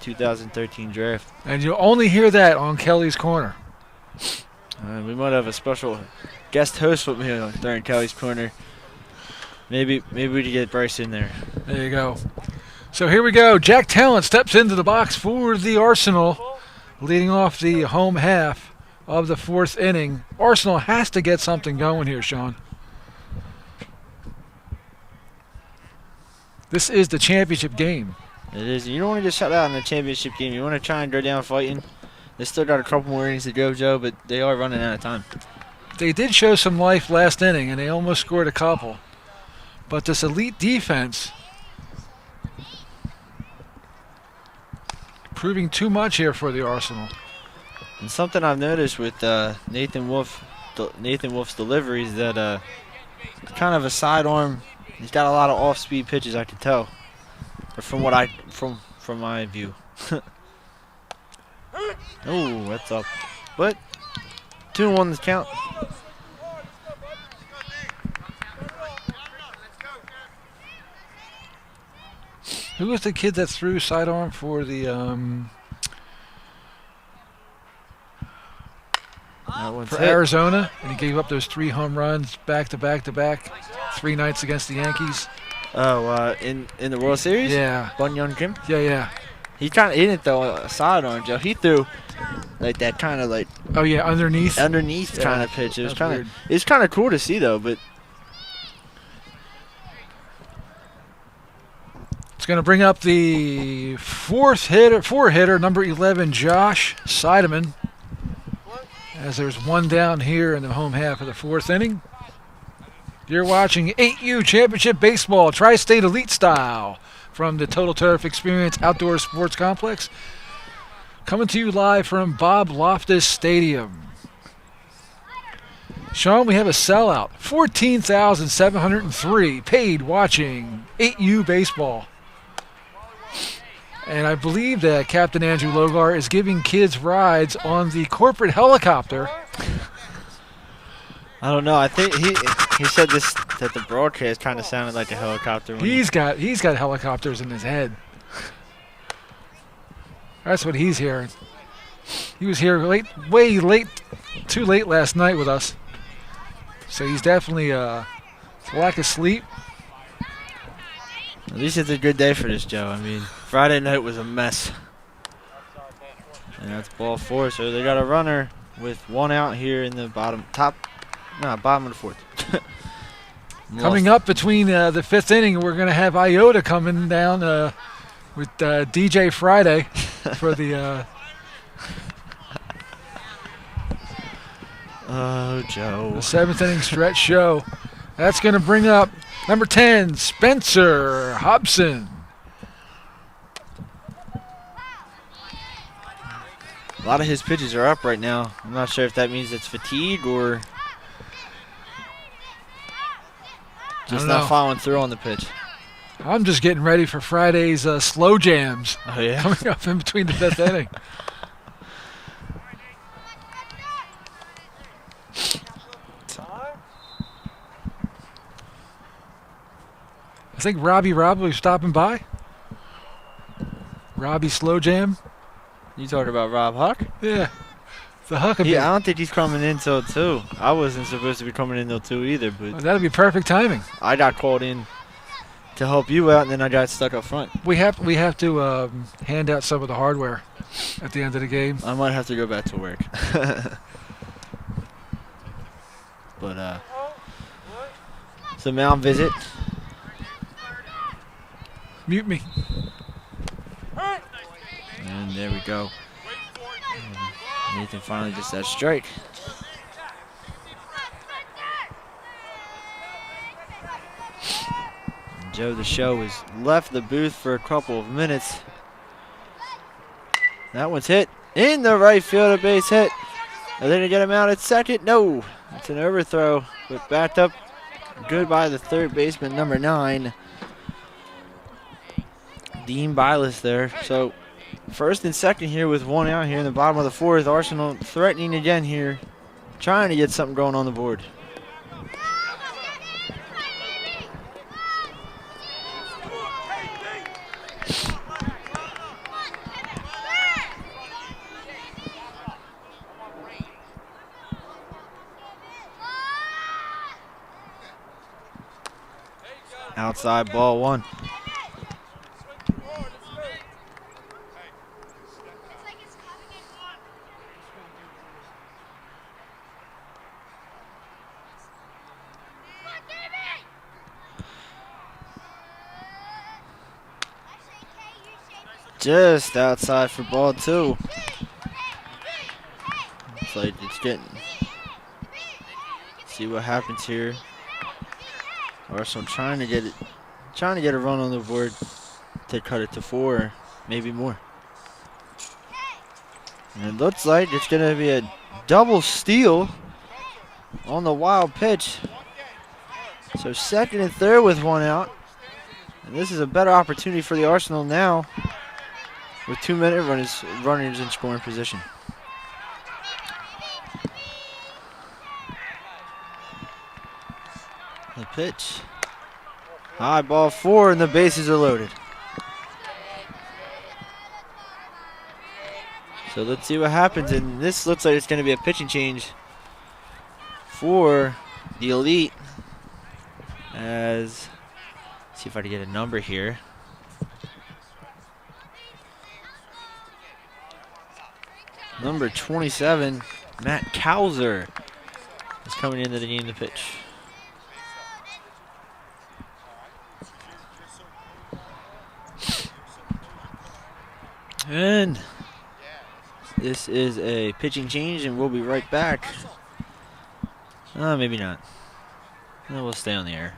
2013 draft. And you'll only hear that on Kelly's Corner. We might have a special guest host with me during Kelly's Corner. Maybe we could get Bryce in there. There you go. So here we go. Jack Talent steps into the box for the Arsenal, leading off the home half of the 4th inning. Arsenal has to get something going here, Sean. This is the championship game. It is. You don't want to get shut out in the championship game. You want to try and go down fighting. They still got a couple more innings to go, Joe, but they are running out of time. They did show some life last inning, and they almost scored a couple. But this elite defense proving too much here for the Arsenal. And something I've noticed with Nathan Wolf's deliveries that kind of a sidearm. He's got a lot of off-speed pitches, I can tell, or from my view. Oh, that's up. But 2-1 the count. Who was the kid that threw sidearm for the That one's for hit. Arizona, and he gave up those 3 home runs back to back to back, 3 nights against the Yankees. Oh, in the World Series? Yeah, Bunyan Kim? yeah. He didn't throw a sidearm, Joe. He threw like that kind of like Oh yeah, underneath. underneath Yeah, kind of pitch. It was that's kind weird. of it's kind of cool to see though. But It's going to bring up the four hitter, number 11, Josh Seidemann, as there's one down here in the home half of the 4th inning. You're watching 8U Championship Baseball, Tri-State Elite Style, from the Total Turf Experience Outdoor Sports Complex. Coming to you live from Bob Loftus Stadium. Sean, we have a sellout. 14,703 paid watching 8U Baseball. And I believe that Captain Andrew Logar is giving kids rides on the corporate helicopter. I don't know. I think he said that the broadcast kind of sounded like a helicopter. When He's got helicopters in his head. That's what he's hearing. He was here too late last night with us. So he's definitely lack of sleep. At least it's a good day for this, Joe. I mean, Friday night was a mess. And that's ball 4, so they got a runner with 1 out here in the bottom of the 4th. Coming up between the 5th inning, we're going to have Iota coming down with DJ Friday for the Oh, Joe. 7th inning stretch show. That's going to bring up number 10, Spencer Hobson. A lot of his pitches are up right now. I'm not sure if that means it's fatigue or just don't not know. following through on the pitch. I'm just getting ready for Friday's slow jams Oh, yeah? coming up in between the 5th inning. I think Robbie was stopping by. Robbie Slow Jam. You talking about Rob Huck? Yeah. The Huckabee. I don't think he's coming in till 2. I wasn't supposed to be coming in till 2 either, but That'll be perfect timing. I got called in to help you out, and then I got stuck up front. We have to hand out some of the hardware at the end of the game. I might have to go back to work. But, it's a mound visit. Mute me. And there we go. Nathan finally gets that strike. And Joe the Show has left the booth for a couple of minutes. That one's hit in the right field, a base hit. Are they going to get him out at second? No. It's an overthrow, but backed up good by the third baseman, number 9. Dean Bylis there. So first and second here with 1 out here in the bottom of the 4th. Arsenal threatening again here, trying to get something going on the board. Outside ball 1. Just outside for ball 2. It's like it's getting. See what happens here. Arsenal trying to get a run on the board to cut it to 4, maybe more. And it looks like it's going to be a double steal on the wild pitch. So second and third with 1 out. And this is a better opportunity for the Arsenal now with 2-minute runners in scoring position. The pitch. High ball 4 and the bases are loaded. So let's see what happens, and this looks like it's going to be a pitching change for the Elite. As see if I can get a number here. Number 27, Matt Kauser, is coming into the game to pitch. And this is a pitching change, and we'll be right back. Maybe not. No, we'll stay on the air.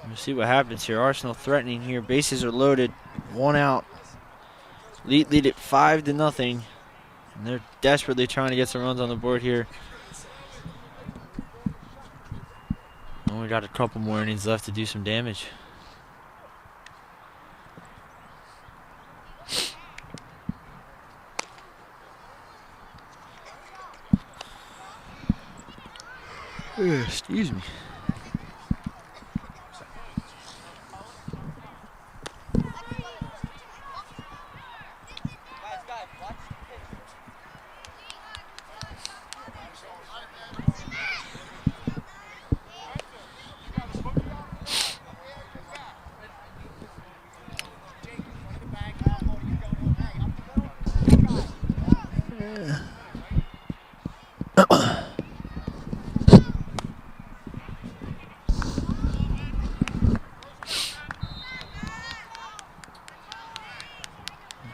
We'll see what happens here. Arsenal threatening here. Bases are loaded. 1 out. Lead it 5-0. And they're desperately trying to get some runs on the board here. Only got a couple more innings left to do some damage. Excuse me.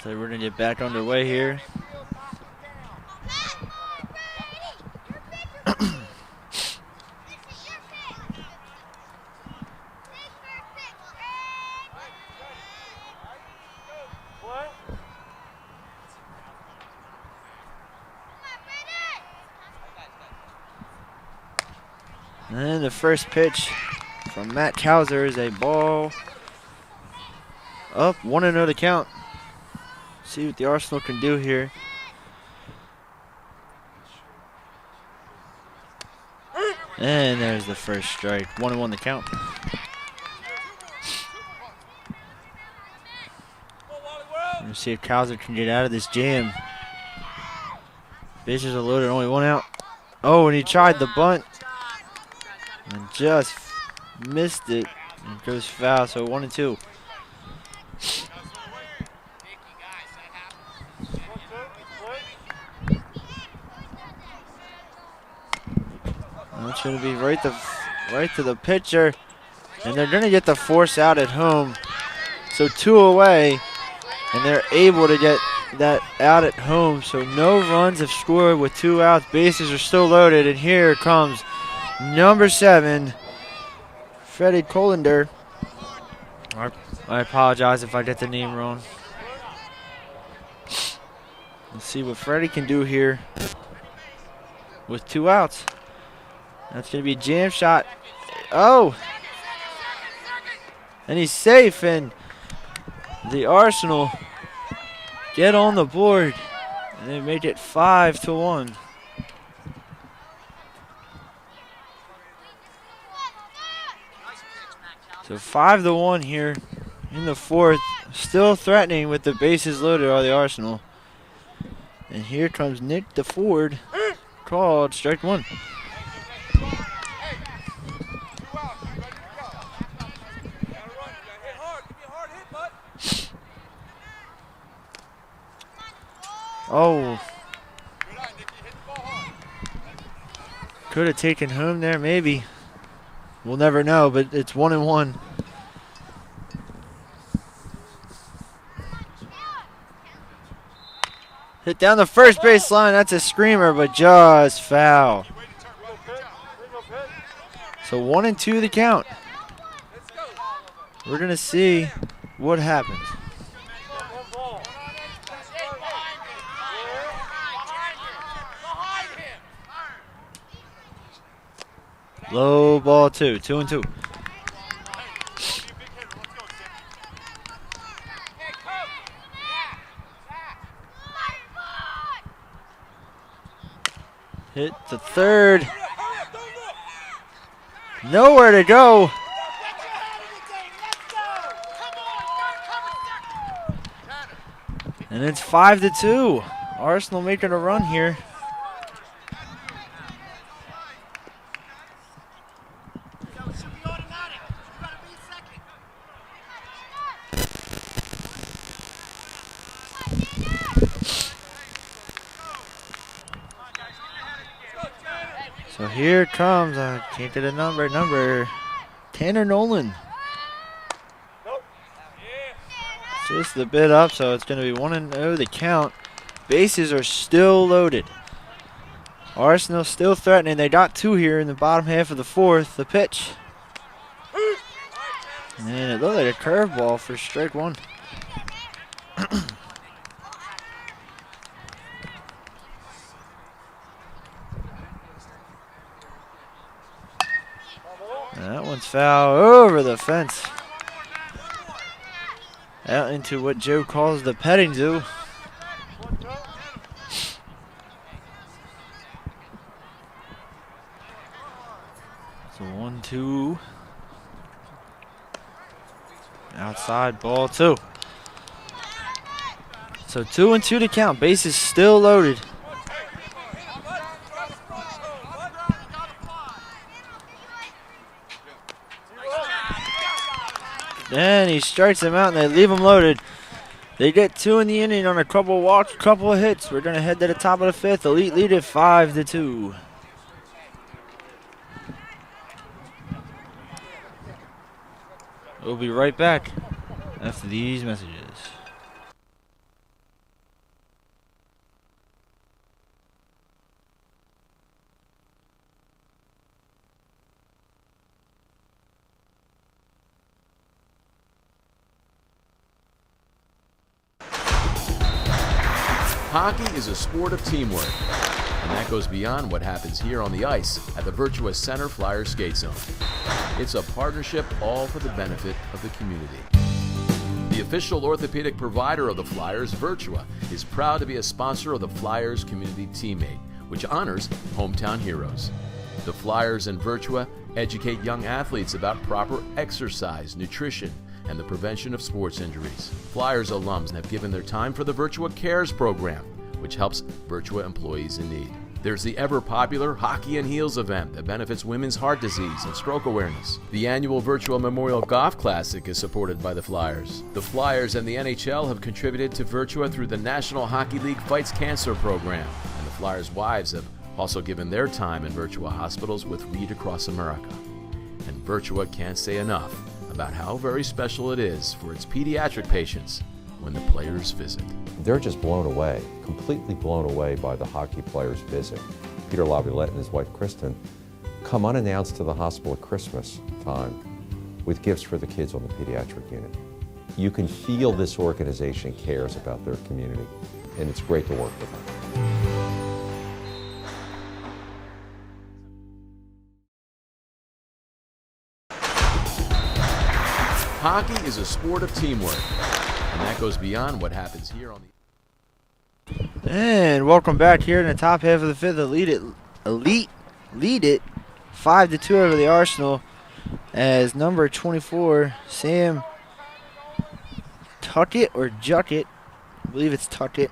So we're going to get back underway here. And the first pitch from Matt Kauser is a ball up, 1-0 to count. See what the Arsenal can do here. And there's the first strike. 1-1 to count. Let's see if Kauser can get out of this jam. Bases are loaded, only 1 out. Oh, and he tried the bunt and just missed it. And it goes foul, so 1-2. That's going to be right to the pitcher, and they're going to get the force out at home. So 2 away, and they're able to get that out at home. So no runs have scored with 2 outs. Bases are still loaded, and here comes number 7, Freddie Colander. I apologize if I get the name wrong. Let's see what Freddie can do here with 2 outs. That's going to be a jam shot. Oh! And he's safe, and the Arsenal get on the board, and they make it 5-1. So 5-1 here in the 4th. Still threatening with the bases loaded are the Arsenal. And here comes Nick DeFord. Called strike 1. Oh. Could have taken home there, maybe. We'll never know, but it's 1-1. Hit down the first base line. That's a screamer, but just foul. So 1-2 the count. We're going to see what happens. Low ball 2, 2-2. Hit to third. Nowhere to go. And it's 5-2. Arsenal making a run here. So here comes, I can't get a number, Tanner Nolan. Just a bit up, so it's going to be 1-0 the count. Bases are still loaded. Arsenal still threatening. They got 2 here in the bottom half of the 4th. The pitch. And it looked like a curveball for strike 1. That one's foul over the fence. Out into what Joe calls the petting zoo. So 1-2. Outside ball 2. So 2-2 to count. Bases still loaded. And he strikes him out and they leave him loaded. They get 2 in the inning on a couple of walks, couple of hits. We're going to head to the top of the 5th. Elite lead it 5-2. We'll be right back after these messages. Hockey is a sport of teamwork, and that goes beyond what happens here on the ice at the Virtua Center Flyers Skate Zone. It's a partnership all for the benefit of the community. The official orthopedic provider of the Flyers, Virtua, is proud to be a sponsor of the Flyers Community Teammate, which honors hometown heroes. The Flyers and Virtua educate young athletes about proper exercise, nutrition, and the prevention of sports injuries. Flyers alums have given their time for the Virtua Cares program, which helps Virtua employees in need. There's the ever-popular Hockey and Heels event that benefits women's heart disease and stroke awareness. The annual Virtua Memorial Golf Classic is supported by the Flyers. The Flyers and the NHL have contributed to Virtua through the National Hockey League Fights Cancer program, and the Flyers' wives have also given their time in Virtua hospitals with Read Across America. And Virtua can't say enough about how very special it is for its pediatric patients when the players visit. They're just blown away, completely blown away by the hockey players' visit. Peter Laviolette and his wife Kristen come unannounced to the hospital at Christmas time with gifts for the kids on the pediatric unit. You can feel this organization cares about their community, and it's great to work with them. Hockey is a sport of teamwork, and that goes beyond what happens here on the... And welcome back here in the top half of the 5th. Elite lead it 5-2 over the Arsenal as number 24, Sam Tuckett or Juckett, I believe it's Tuckett,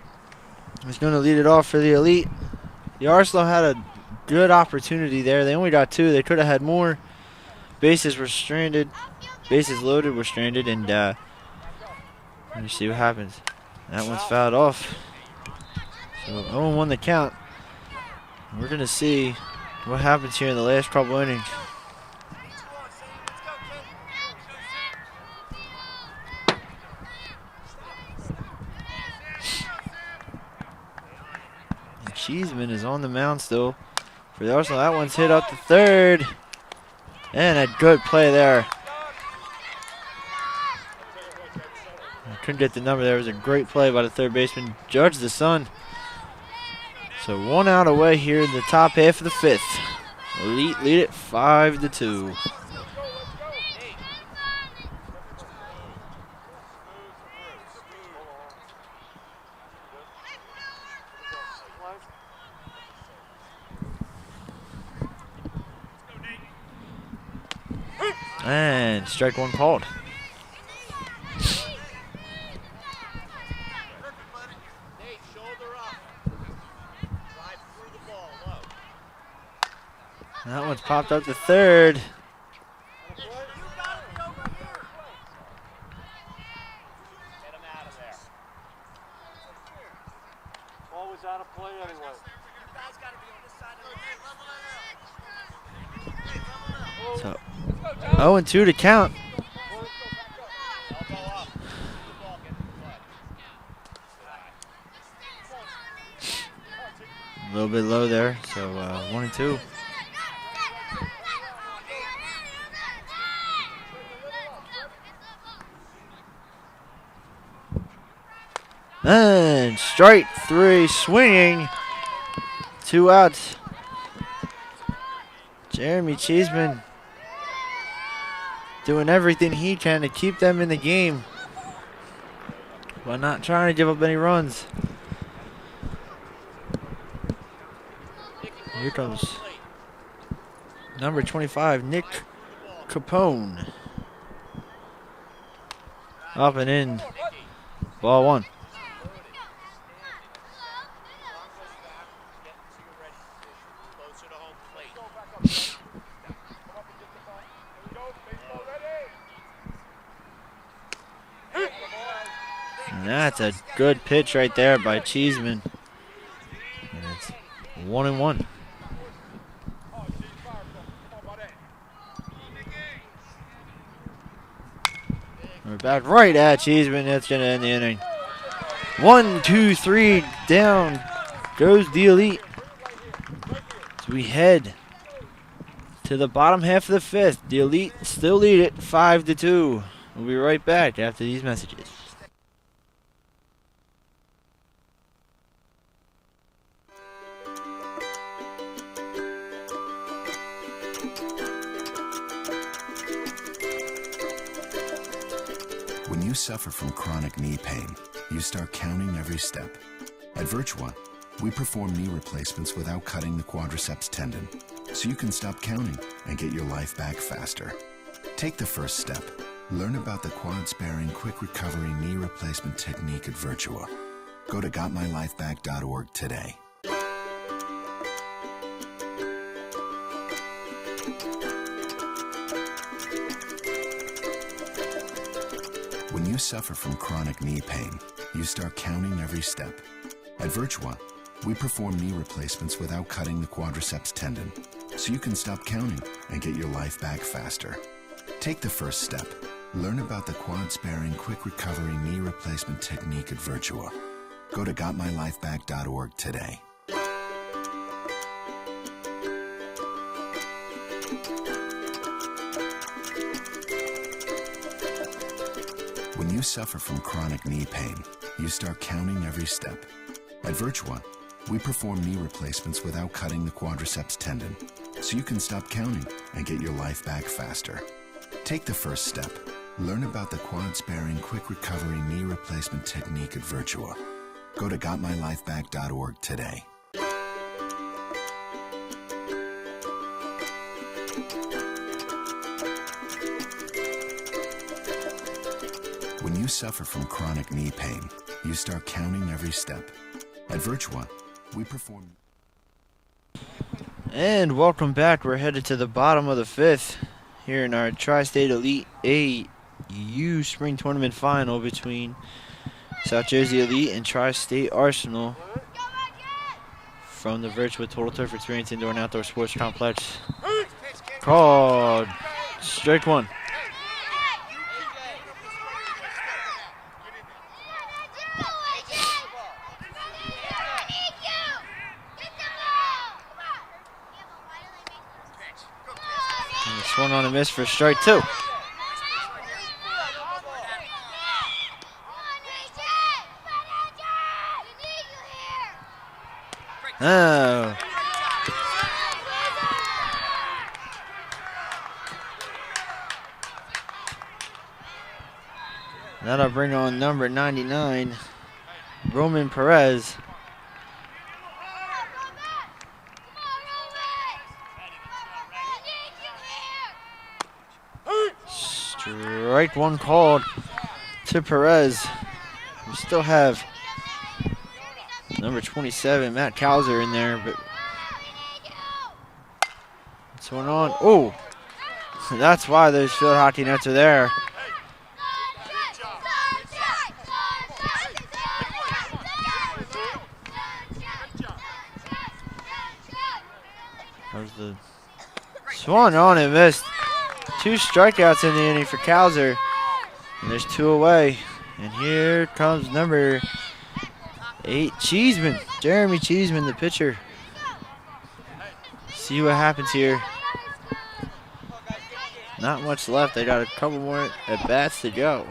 is going to lead it off for the Elite. The Arsenal had a good opportunity there. They only got 2. They could have had more. Bases were stranded. Bases loaded, were stranded, and let me see what happens. That one's fouled off. So 0-1 the count. We're going to see what happens here in the last couple innings. And Cheeseman is on the mound still for the Arsenal. That one's hit up to third. And a good play there. Couldn't get the number there. It was a great play by the third baseman, Judge the Sun. So 1 out away here in the top half of the 5th. Elite lead it 5-2. And strike 1 called. That one's popped up to third. Get him out of there. Ball was out of play anyway. So 0-2 to count. Elbow up. Good ball, get the foot. A little bit low there, so 1-2. And strike 3 swinging. 2 outs. Jeremy Cheeseman doing everything he can to keep them in the game, but not trying to give up any runs. Here comes number 25, Nick Capone. Up and in. Ball 1. Closer to home plate. And that's a good pitch right there by Cheeseman. And it's 1-1. We're back right at Cheeseman. That's going to end the inning. 1, 2, 3 down goes the Elite. As we head to the bottom half of the 5th. The Elite still lead it 5-2. We'll be right back after these messages. When you suffer from chronic knee pain, you start counting every step. At Virtua, we perform knee replacements without cutting the quadriceps tendon, so you can stop counting and get your life back faster. Take the first step. Learn about the quad-sparing quick recovery knee replacement technique at Virtua. Go to gotmylifeback.org today. When you suffer from chronic knee pain, you start counting every step. At Virtua, we perform knee replacements without cutting the quadriceps tendon, so you can stop counting and get your life back faster. Take the first step. Learn about the quad-sparing quick recovery knee replacement technique at Virtua. Go to gotmylifeback.org today. When you suffer from chronic knee pain, you start counting every step. At Virtua, we perform knee replacements without cutting the quadriceps tendon, so you can stop counting and get your life back faster. Take the first step. Learn about the quad-sparing quick recovery knee replacement technique at Virtua. Go to gotmylifeback.org today. When you suffer from chronic knee pain, you start counting every step. At Virtua, we perform... And welcome back. We're headed to the bottom of the 5th here in our Tri-State Elite AU Spring Tournament Final between South Jersey Elite and Tri-State Arsenal from the Virtua Total Turf Experience Indoor and Outdoor Sports Complex. Called strike 1. One on a miss for strike 2. Oh. That'll bring on number 99, Roman Perez. Strike 1 called to Perez. We still have number 27, Matt Kauser, in there, but it's This one on. Oh, that's why those field hockey nets are there. There's the swung on and missed. 2 strikeouts in the inning for Cowser. And there's 2 away. And here comes number 8, Cheeseman. Jeremy Cheeseman, the pitcher. See what happens here. Not much left. They got a couple more at bats to go.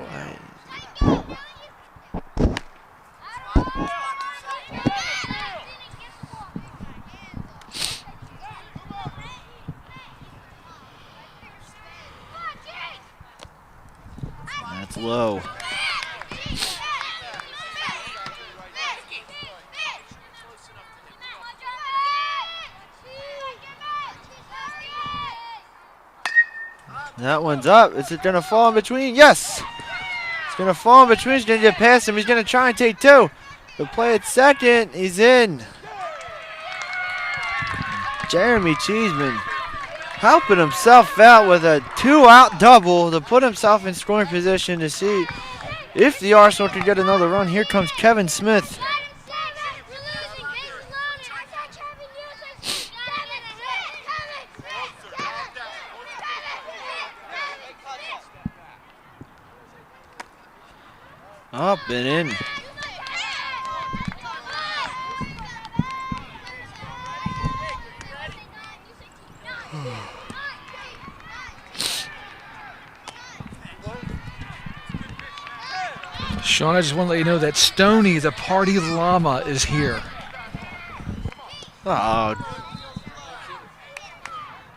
That's low. That one's up. Is it going to fall in between? Yes! It's going to fall in between. He's going to get past him. He's going to try and take 2. The play at second. He's in. Jeremy Cheeseman helping himself out with a 2-out double to put himself in scoring position to see if the Arsenal can get another run. Here comes Kevin Smith. Up and in. Sean, I just want to let you know that Stoney, the party llama, is here. Oh.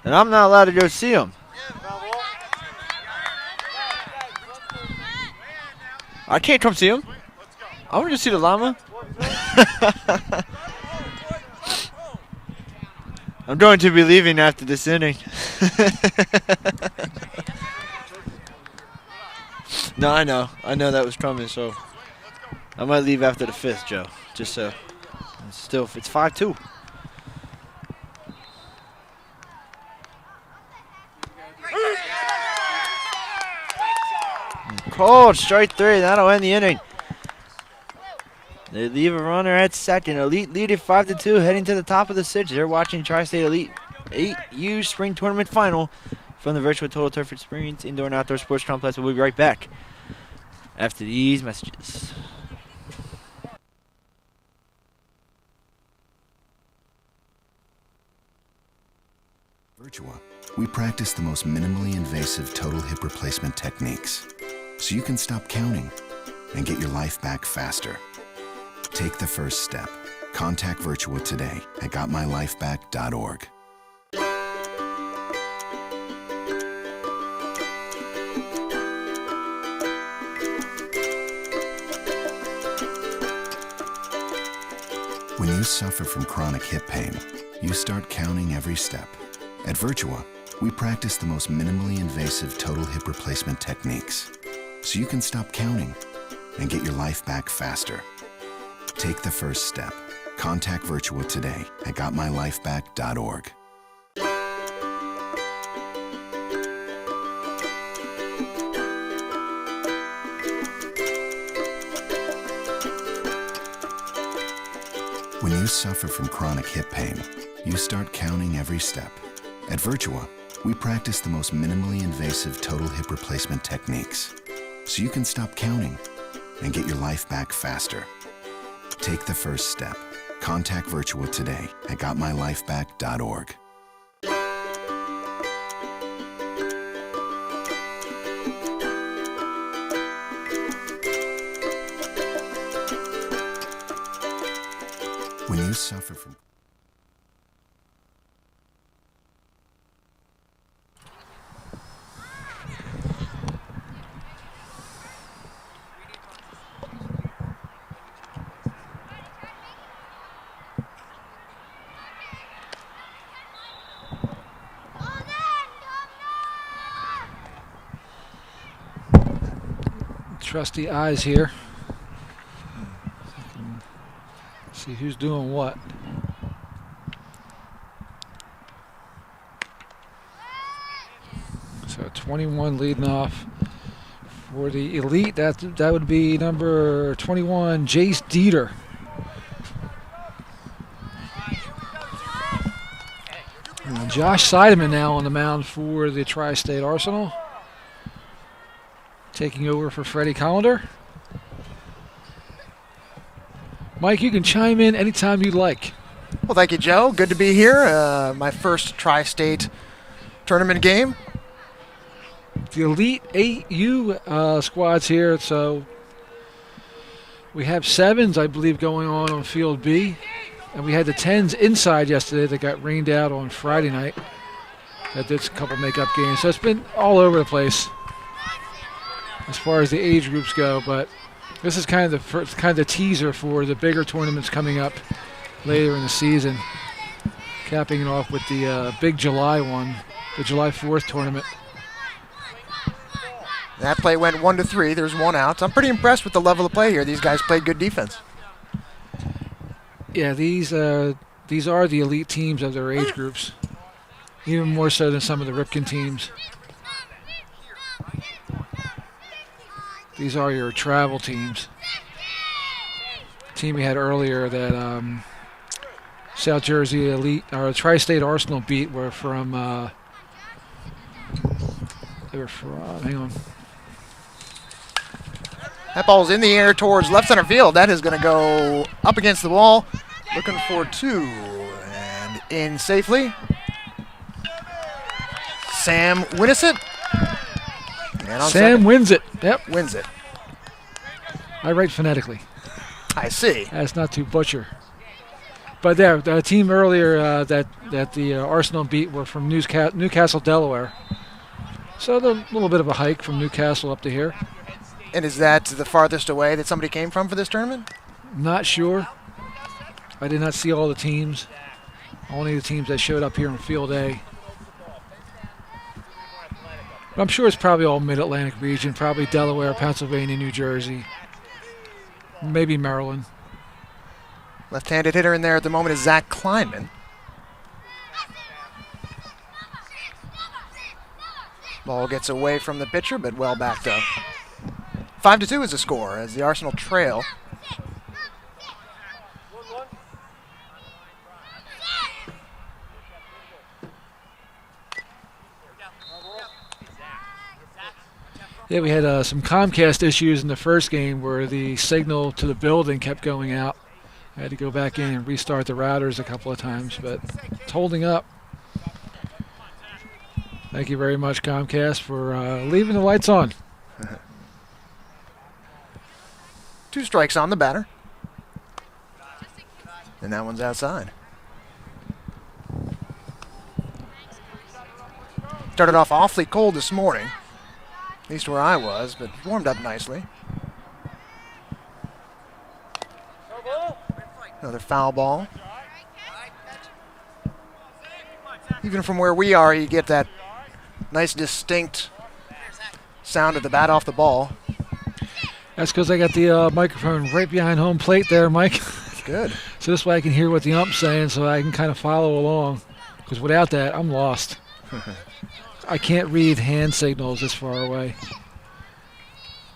And I'm not allowed to go see him. I can't come see him. I want to go see the llama. I'm going to be leaving after this inning. No, I know. I know that was coming, so I might leave after the 5th, Joe. Just so. It's 5-2. Cold, strike 3. That'll end the inning. They leave a runner at second. Elite lead at 5-2, heading to the top of the 6th. They're watching Tri-State Elite 8U Spring Tournament Final from the Virtua Total Turf Experience Indoor and Outdoor Sports Complex. We'll be right back after these messages. Virtua, we practice the most minimally invasive total hip replacement techniques, so you can stop counting and get your life back faster. Take the first step. Contact Virtua today at gotmylifeback.org. When you suffer from chronic hip pain, you start counting every step. At Virtua, we practice the most minimally invasive total hip replacement techniques, so you can stop counting and get your life back faster. Take the first step. Contact Virtua today at gotmylifeback.org. When you suffer from chronic hip pain, you start counting every step. At Virtua, we practice the most minimally invasive total hip replacement techniques, so you can stop counting and get your life back faster. Take the first step. Contact Virtua today at gotmylifeback.org. When you suffer from Trusty eyes here. See who's doing what. So 21 leading off for the elite. That would be number 21, Jace Dieter. Josh Seidemann now on the mound for the Tri-State Arsenal, taking over for Freddie Collender. Mike, you can chime in anytime you'd like. Well, thank you, Joe. Good to be here. My first Tri-State tournament game. The Elite 8U squads here, so we have 7s, I believe, going on Field B. And we had the 10s inside yesterday that got rained out on Friday night. That did a couple makeup games. So it's been all over the place as far as the age groups go. But this is kind of the first, kind of the teaser for the bigger tournaments coming up later in the season. Capping it off with the big July one, the July 4th tournament. That play went 1-3. There's 1 out. I'm pretty impressed with the level of play here. These guys played good defense. Yeah, these are the elite teams of their age groups, even more so than some of the Ripken teams. These are your travel teams. The team we had earlier that South Jersey Elite or Tri-State Arsenal beat were from. They were from. Hang on. That ball's in the air towards left center field. That is going to go up against the wall. Looking for 2. And in safely. Sam wins it. Sam wins it. Yep. Wins it. I write phonetically. I see. That's not to butcher. But there, the team earlier that the Arsenal beat were from Newcastle, Delaware. So a little bit of a hike from Newcastle up to here. And is that the farthest away that somebody came from for this tournament? Not sure. I did not see all the teams. Only the teams that showed up here in Field A. But I'm sure it's probably all Mid-Atlantic region, probably Delaware, Pennsylvania, New Jersey, maybe Maryland. Left-handed hitter in there at the moment is Zach Kleinman. Ball gets away from the pitcher, but well backed up. 5-2 is the score as the Arsenal trail. Yeah, we had some Comcast issues in the first game where the signal to the building kept going out. I had to go back in and restart the routers a couple of times, but it's holding up. Thank you very much, Comcast, for leaving the lights on. 2 strikes on the batter. And that one's outside. Started off awfully cold this morning, at least where I was, but warmed up nicely. Another foul ball. Even from where we are, you get that nice distinct sound of the bat off the ball. That's because I got the microphone right behind home plate there, Mike. Good. So this way I can hear what the ump's saying so I can kind of follow along. Because without that, I'm lost. I can't read hand signals this far away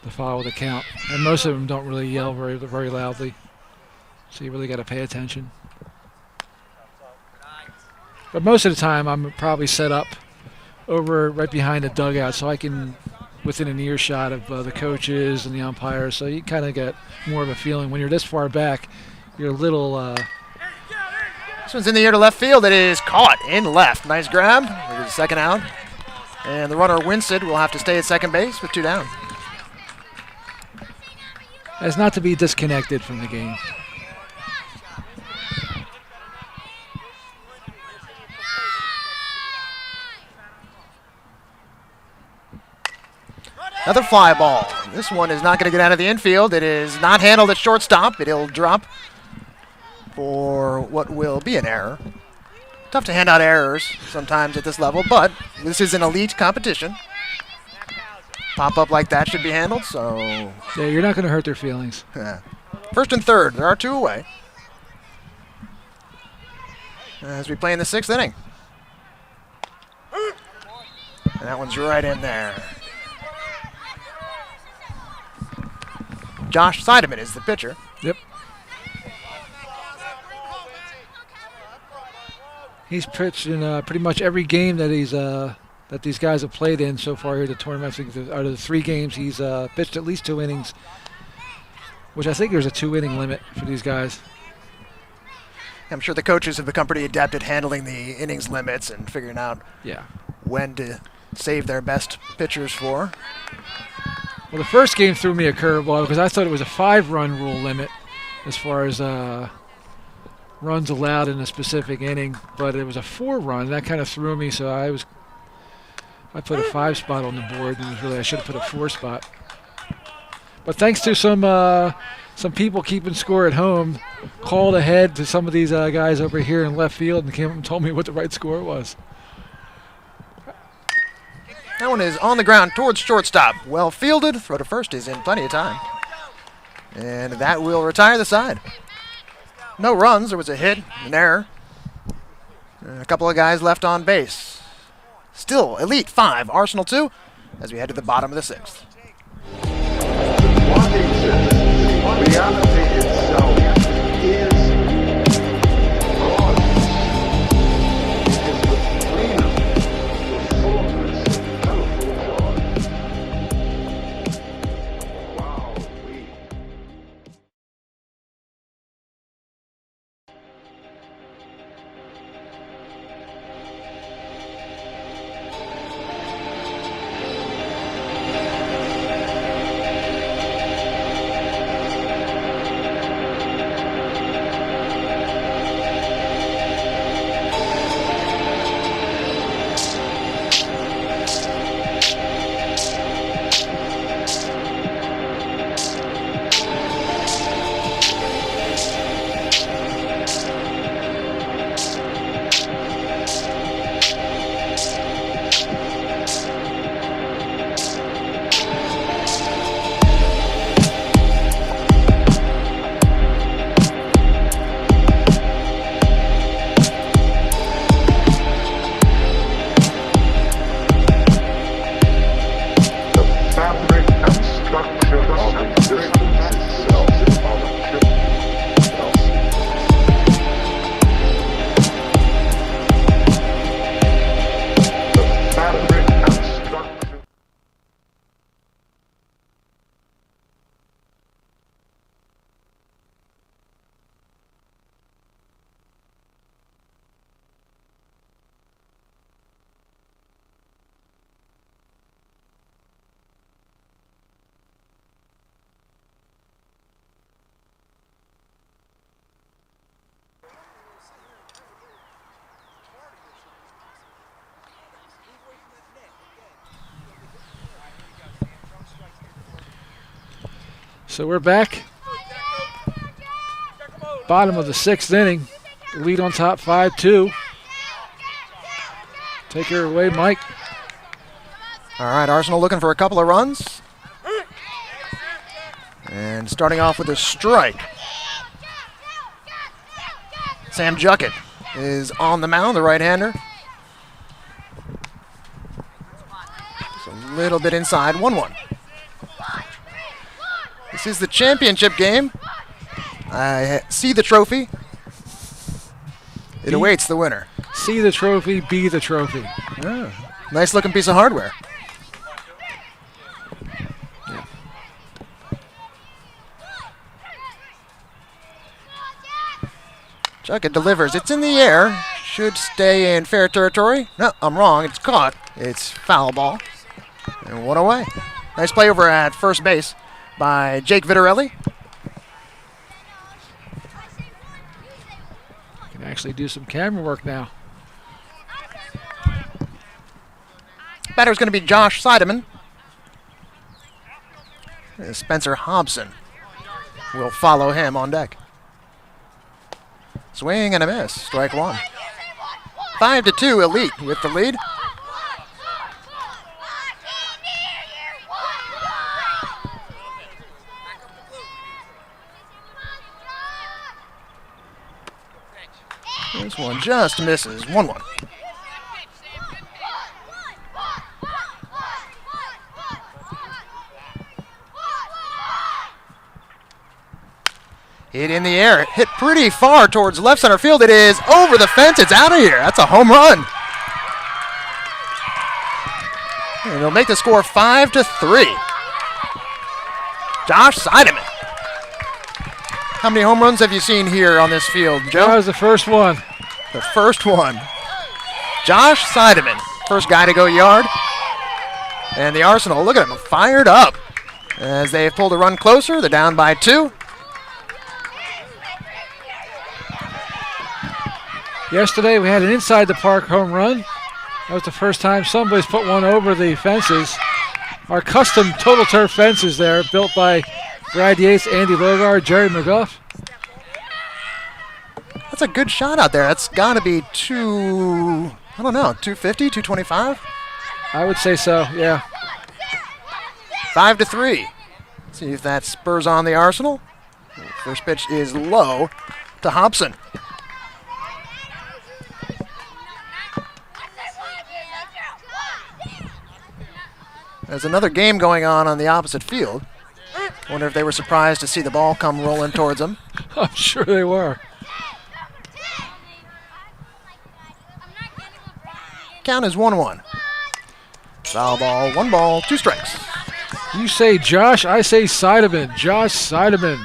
to follow the count. And most of them don't really yell very, very loudly. So you really got to pay attention. But most of the time, I'm probably set up over right behind the dugout so I can, within an earshot of the coaches and the umpires, so you kind of get more of a feeling. When you're this far back, you're a little... This one's in the air to left field. It is caught in left. Nice grab. It is second out. And the runner, Winston, will have to stay at second base with 2 down. As not to be disconnected from the game. Another fly ball. This one is not going to get out of the infield. It is not handled at shortstop. It'll drop for what will be an error. Tough to hand out errors sometimes at this level, but this is an elite competition. Pop up like that should be handled, so... Yeah, you're not going to hurt their feelings. First and third. There are 2 away. As we play in the 6th inning. And that one's right in there. Josh Seidemann is the pitcher. Yep. He's pitched in pretty much every game that that these guys have played in so far here at the tournament. I think out of the 3 games, he's pitched at least 2 innings, which I think there's a 2-inning limit for these guys. I'm sure the coaches have become pretty adept at handling the innings limits and figuring out when to save their best pitchers for. Well, the first game threw me a curveball because I thought it was a 5-run rule limit as far as runs allowed in a specific inning, but it was a 4-run. That kind of threw me, so I put a 5 spot on the board, and really I should have put a 4 spot. But thanks to some people keeping score at home, called ahead to some of these guys over here in left field and came up and told me what the right score was. That one is on the ground towards shortstop. Well fielded. Throw to first is in plenty of time. And that will retire the side. No runs. There was a hit, an error. And a couple of guys left on base. Still Elite 5, Arsenal 2, as we head to the bottom of the 6th. Reality itself is God. It is the freedom, the fullness, and joy. Wow. So we're back. Bottom of the 6th inning. Lead on top 5-2. Take her away, Mike. All right, Arsenal looking for a couple of runs. And starting off with a strike. Sam Juckett is on the mound, the right-hander. Just a little bit inside, 1-1. This is the championship game. I see the trophy. It awaits the winner. See the trophy, be the trophy. Nice looking piece of hardware. Yeah. Juckett delivers. It's in the air. Should stay in fair territory. No, I'm wrong. It's caught. It's foul ball. And 1 away. Nice play over at first base by Jake Vitarelli. Can actually do some camera work now. Batter's going to be Josh Seidemann. Spencer Hobson will follow him on deck. Swing and a miss. Strike 1. 5-2 Elite with the lead. This one just misses. 1-1. Hit in the air. It hit pretty far towards left center field. It is over the fence. It's out of here. That's a home run. And it'll make the score 5-3. Josh Seidemann. How many home runs have you seen here on this field, Joe? That was the first one. The first one. Josh Seidemann, first guy to go yard. And the Arsenal, look at them, fired up. As they've pulled a run closer, they're down by 2. Yesterday we had an inside the park home run. That was the first time somebody's put one over the fences. Our custom total turf fences there, built by Brad Yates, Andy Logar, Jerry McGuff. That's a good shot out there. That's got to be 250, 225? I would say so, yeah. 5-3. See if that spurs on the Arsenal. First pitch is low to Hobson. There's another game going on the opposite field. Wonder if they were surprised to see the ball come rolling towards them. I'm sure they were. Count is 1-1. Foul ball, 1 ball, 2 strikes. You say Josh, I say Seidemann. Josh Seidemann.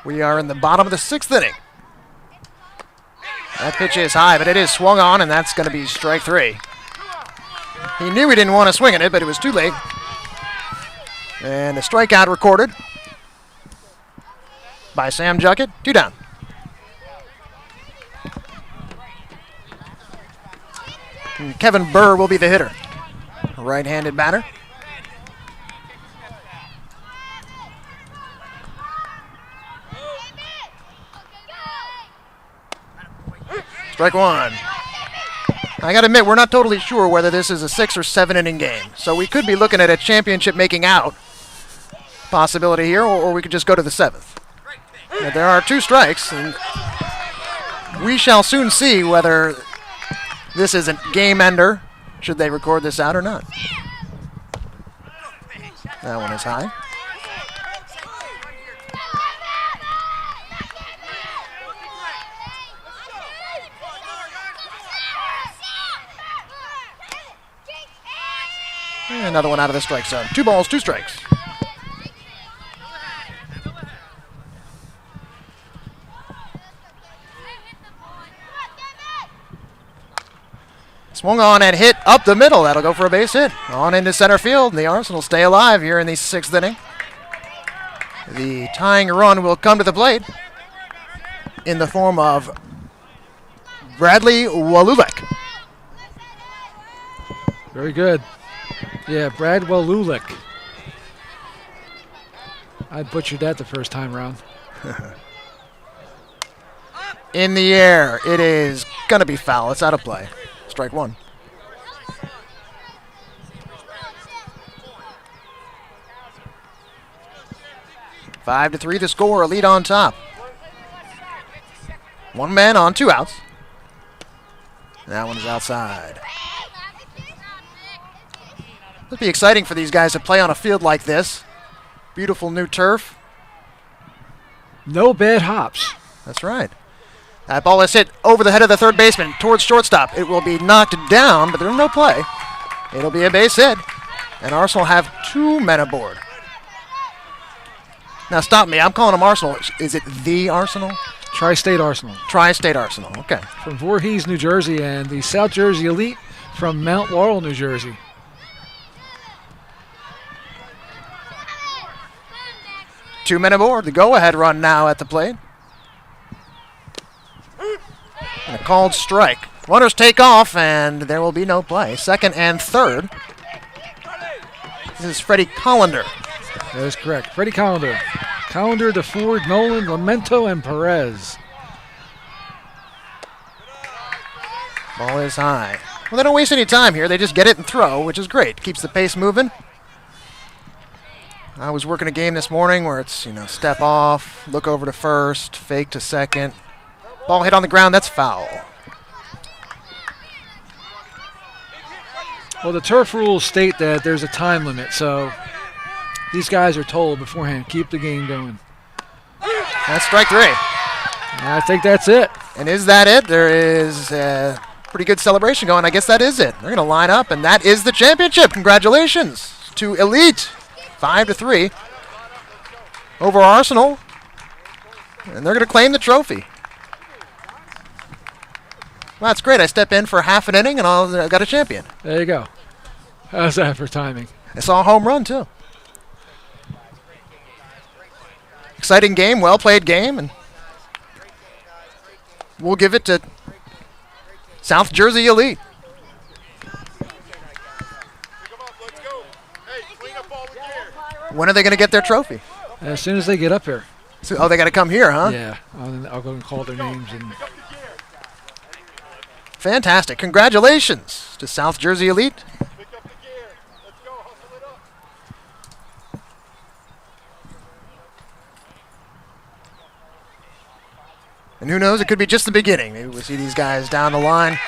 We are in the bottom of the 6th inning. That pitch is high, but it is swung on, and that's going to be strike 3. He knew he didn't want to swing at it, but it was too late. And a strikeout recorded by Sam Juckett. 2 down. And Kevin Burr will be the hitter. Right-handed batter. Strike 1. I got to admit, we're not totally sure whether this is a 6 or 7 inning game. So we could be looking at a championship making out possibility here, or we could just go to the 7th. But there are 2 strikes, and we shall soon see whether this is a game ender, should they record this out or not. That one is high. And another one out of the strike zone. 2 balls, 2 strikes. Swung on and hit up the middle. That'll go for a base hit. On into center field, and the Arsenal stay alive here in the 6th inning. The tying run will come to the plate in the form of Bradley Walulek. Very good. Yeah, Brad Walulik. I butchered that the first time around. In the air. It is going to be foul. It's out of play. Strike 1. Five to 3 the score, a lead on top. 1 man on 2 outs. That one is outside. It'll be exciting for these guys to play on a field like this. Beautiful new turf. No bad hops. That's right. That ball is hit over the head of the third baseman towards shortstop. It will be knocked down, but there's no play. It'll be a base hit. And Arsenal have 2 men aboard. Now stop me. I'm calling them Arsenal. Is it the Arsenal? Tri-State Arsenal. Tri-State Arsenal. Okay. From Voorhees, New Jersey, and the South Jersey Elite from Mount Laurel, New Jersey. Two men aboard. The go-ahead run now at the plate. And a called strike. Runners take off, and there will be no play. Second and third. This is Freddie Collender. That is correct. Freddie Collender. Collender, DeFord, Nolan, Lamento, and Perez. Ball is high. Well, they don't waste any time here. They just get it and throw, which is great. Keeps the pace moving. I was working a game this morning where it's, step off, look over to first, fake to second. Ball hit on the ground, that's foul. Well, the turf rules state that there's a time limit, so these guys are told beforehand, keep the game going. That's strike three. And I think that's it. And is that it? There is a pretty good celebration going. I guess that is it. They're going to line up, and that is the championship. Congratulations to Elite, 5-3 over Arsenal. And they're going to claim the trophy. Well, that's great. I step in for half an inning, and I got a champion. There you go. How's that for timing? I saw a home run, too. Exciting game, well-played game, and we'll give it to South Jersey Elite. When are they going to get their trophy? As soon as they get up here. So, oh, they got to come here, huh? Yeah, I'll go and call their names. And Fantastic. Congratulations to South Jersey Elite. And who knows, it could be just the beginning. Maybe we'll see these guys down the line.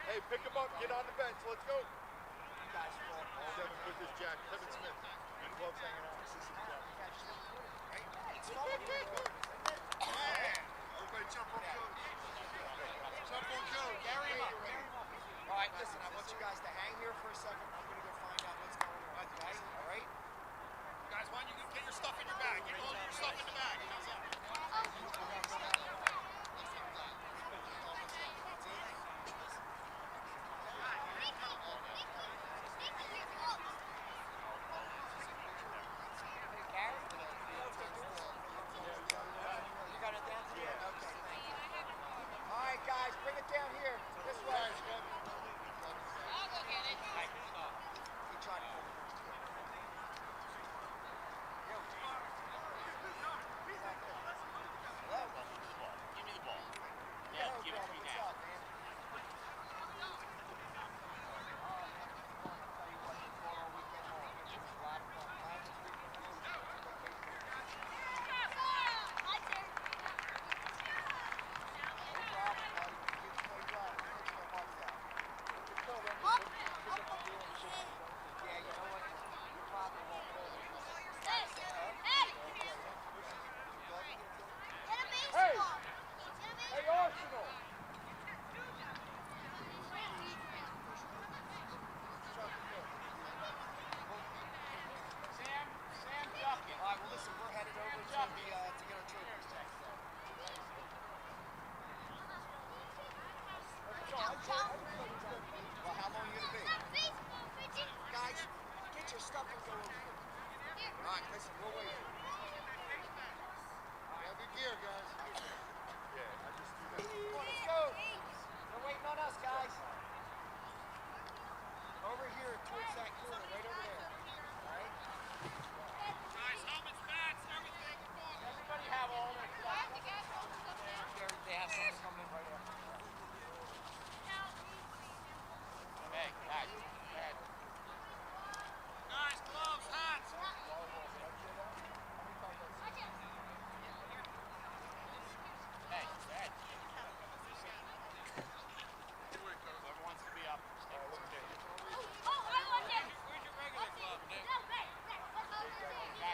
Hey, pick him up, get on the bench, let's go. Kevin, put this jack, Kevin Smith. Gloves hanging out. Everybody jump on coach. Jump on coach. Carry him up. All right, listen, I want you guys to hang here for a second. I'm going to go find out what's going on. Guys, all right? Guys, why don't you get your stuff in your bag? Get all your stuff in the bag. How's that?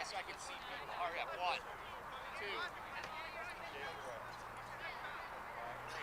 So I can see people. Hurry up. 1, 2, 3.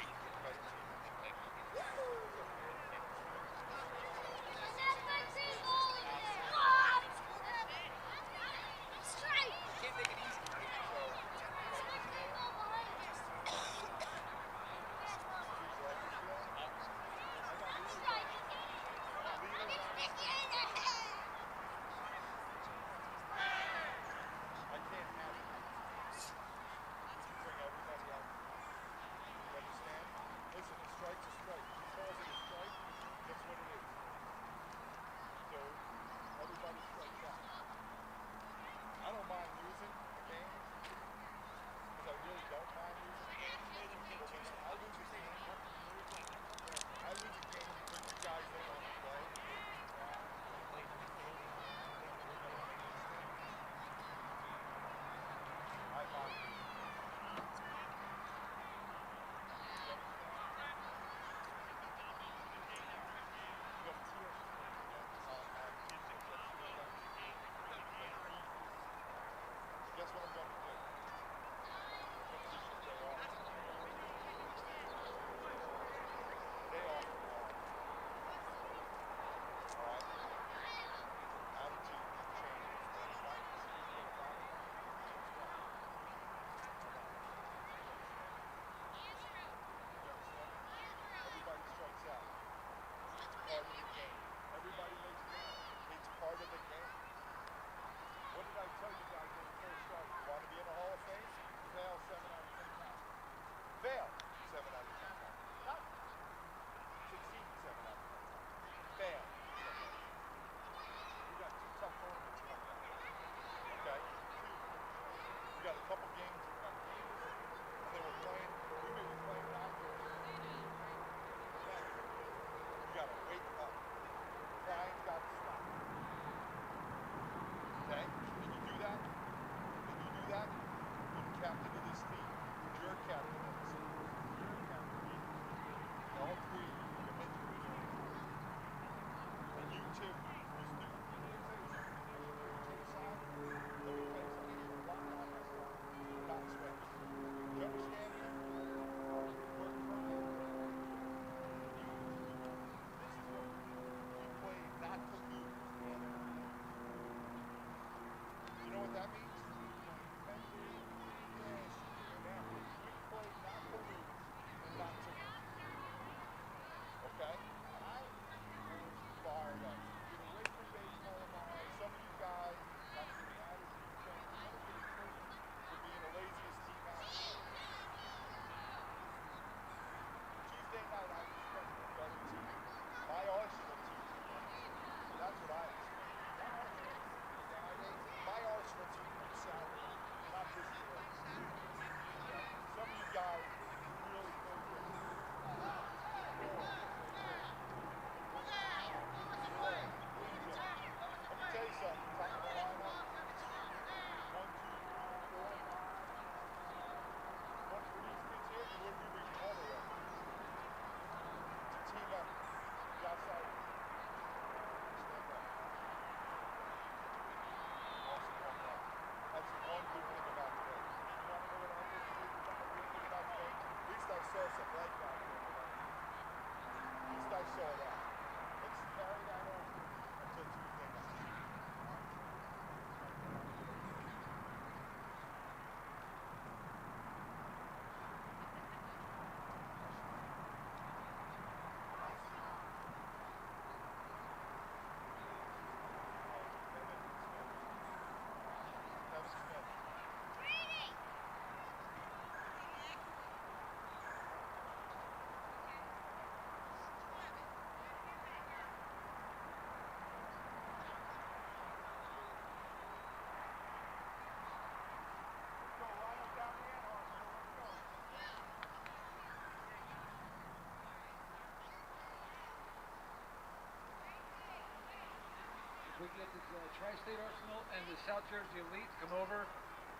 South Jersey Elite come over.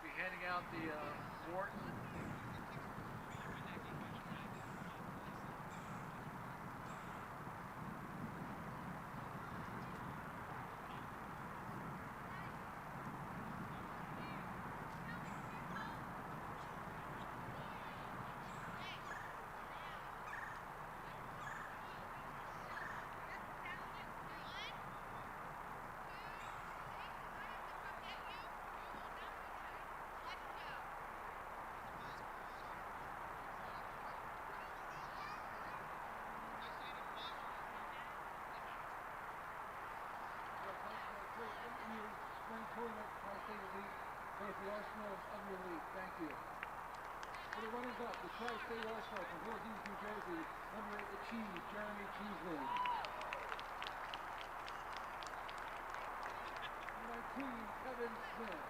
Be handing out the awards. Spring tournament, Tri-State Elite, both the Arsenals of your league. Thank you. For the runners-up, the Tri-State Arsenal from Voorhees, New Jersey, number 8, the Cheese, Jeremy Cheesley. Number 19, Kevin Smith.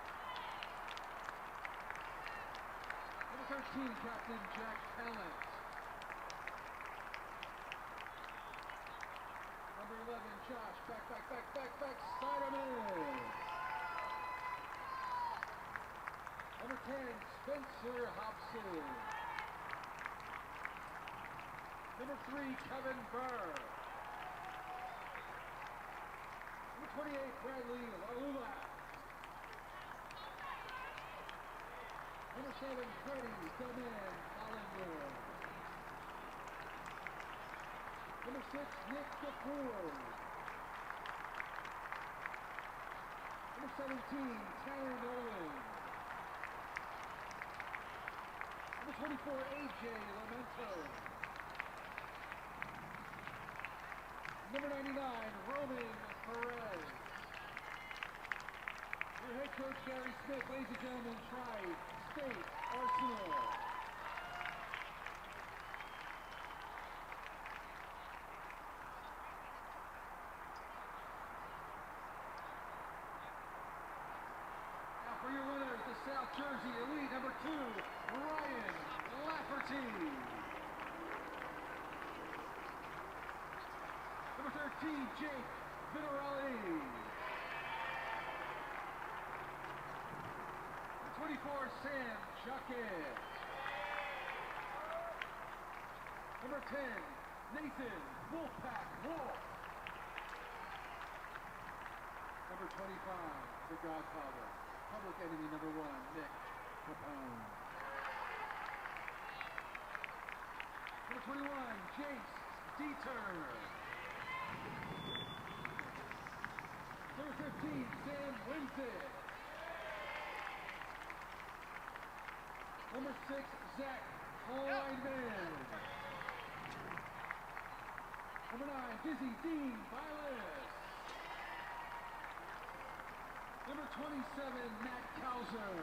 Number 13, Captain Jack Talent. Number 11, Josh, back, Siderman. Number 10, Spencer Hobson. Number 3, Kevin Burr. Number 28, Bradley Lalula. Number 7, Freddie Doman Hollander. Number 6, Nick DeFord. Number 17, Tanner Nolan. Number 24, AJ Lamento. Number 99, Roman Perez. Your head coach, Gary Smith, ladies and gentlemen, Tri-State Arsenal. For your winners, the South Jersey Elite, number 2, Ryan Lafferty. Number 13, Jake Vittorelli. Number 24, Sam Chuckett. Number 10, Nathan Wolfpack Wolf. Number 25, the Godfather. Public enemy number 1, Nick Capone. Number 21, Jace Dieter. Number 15, Sam Winsett. Number 6, Zach Kleinman. Number 9, Dizzy Dean Vilas. Number 27, Matt Kauser.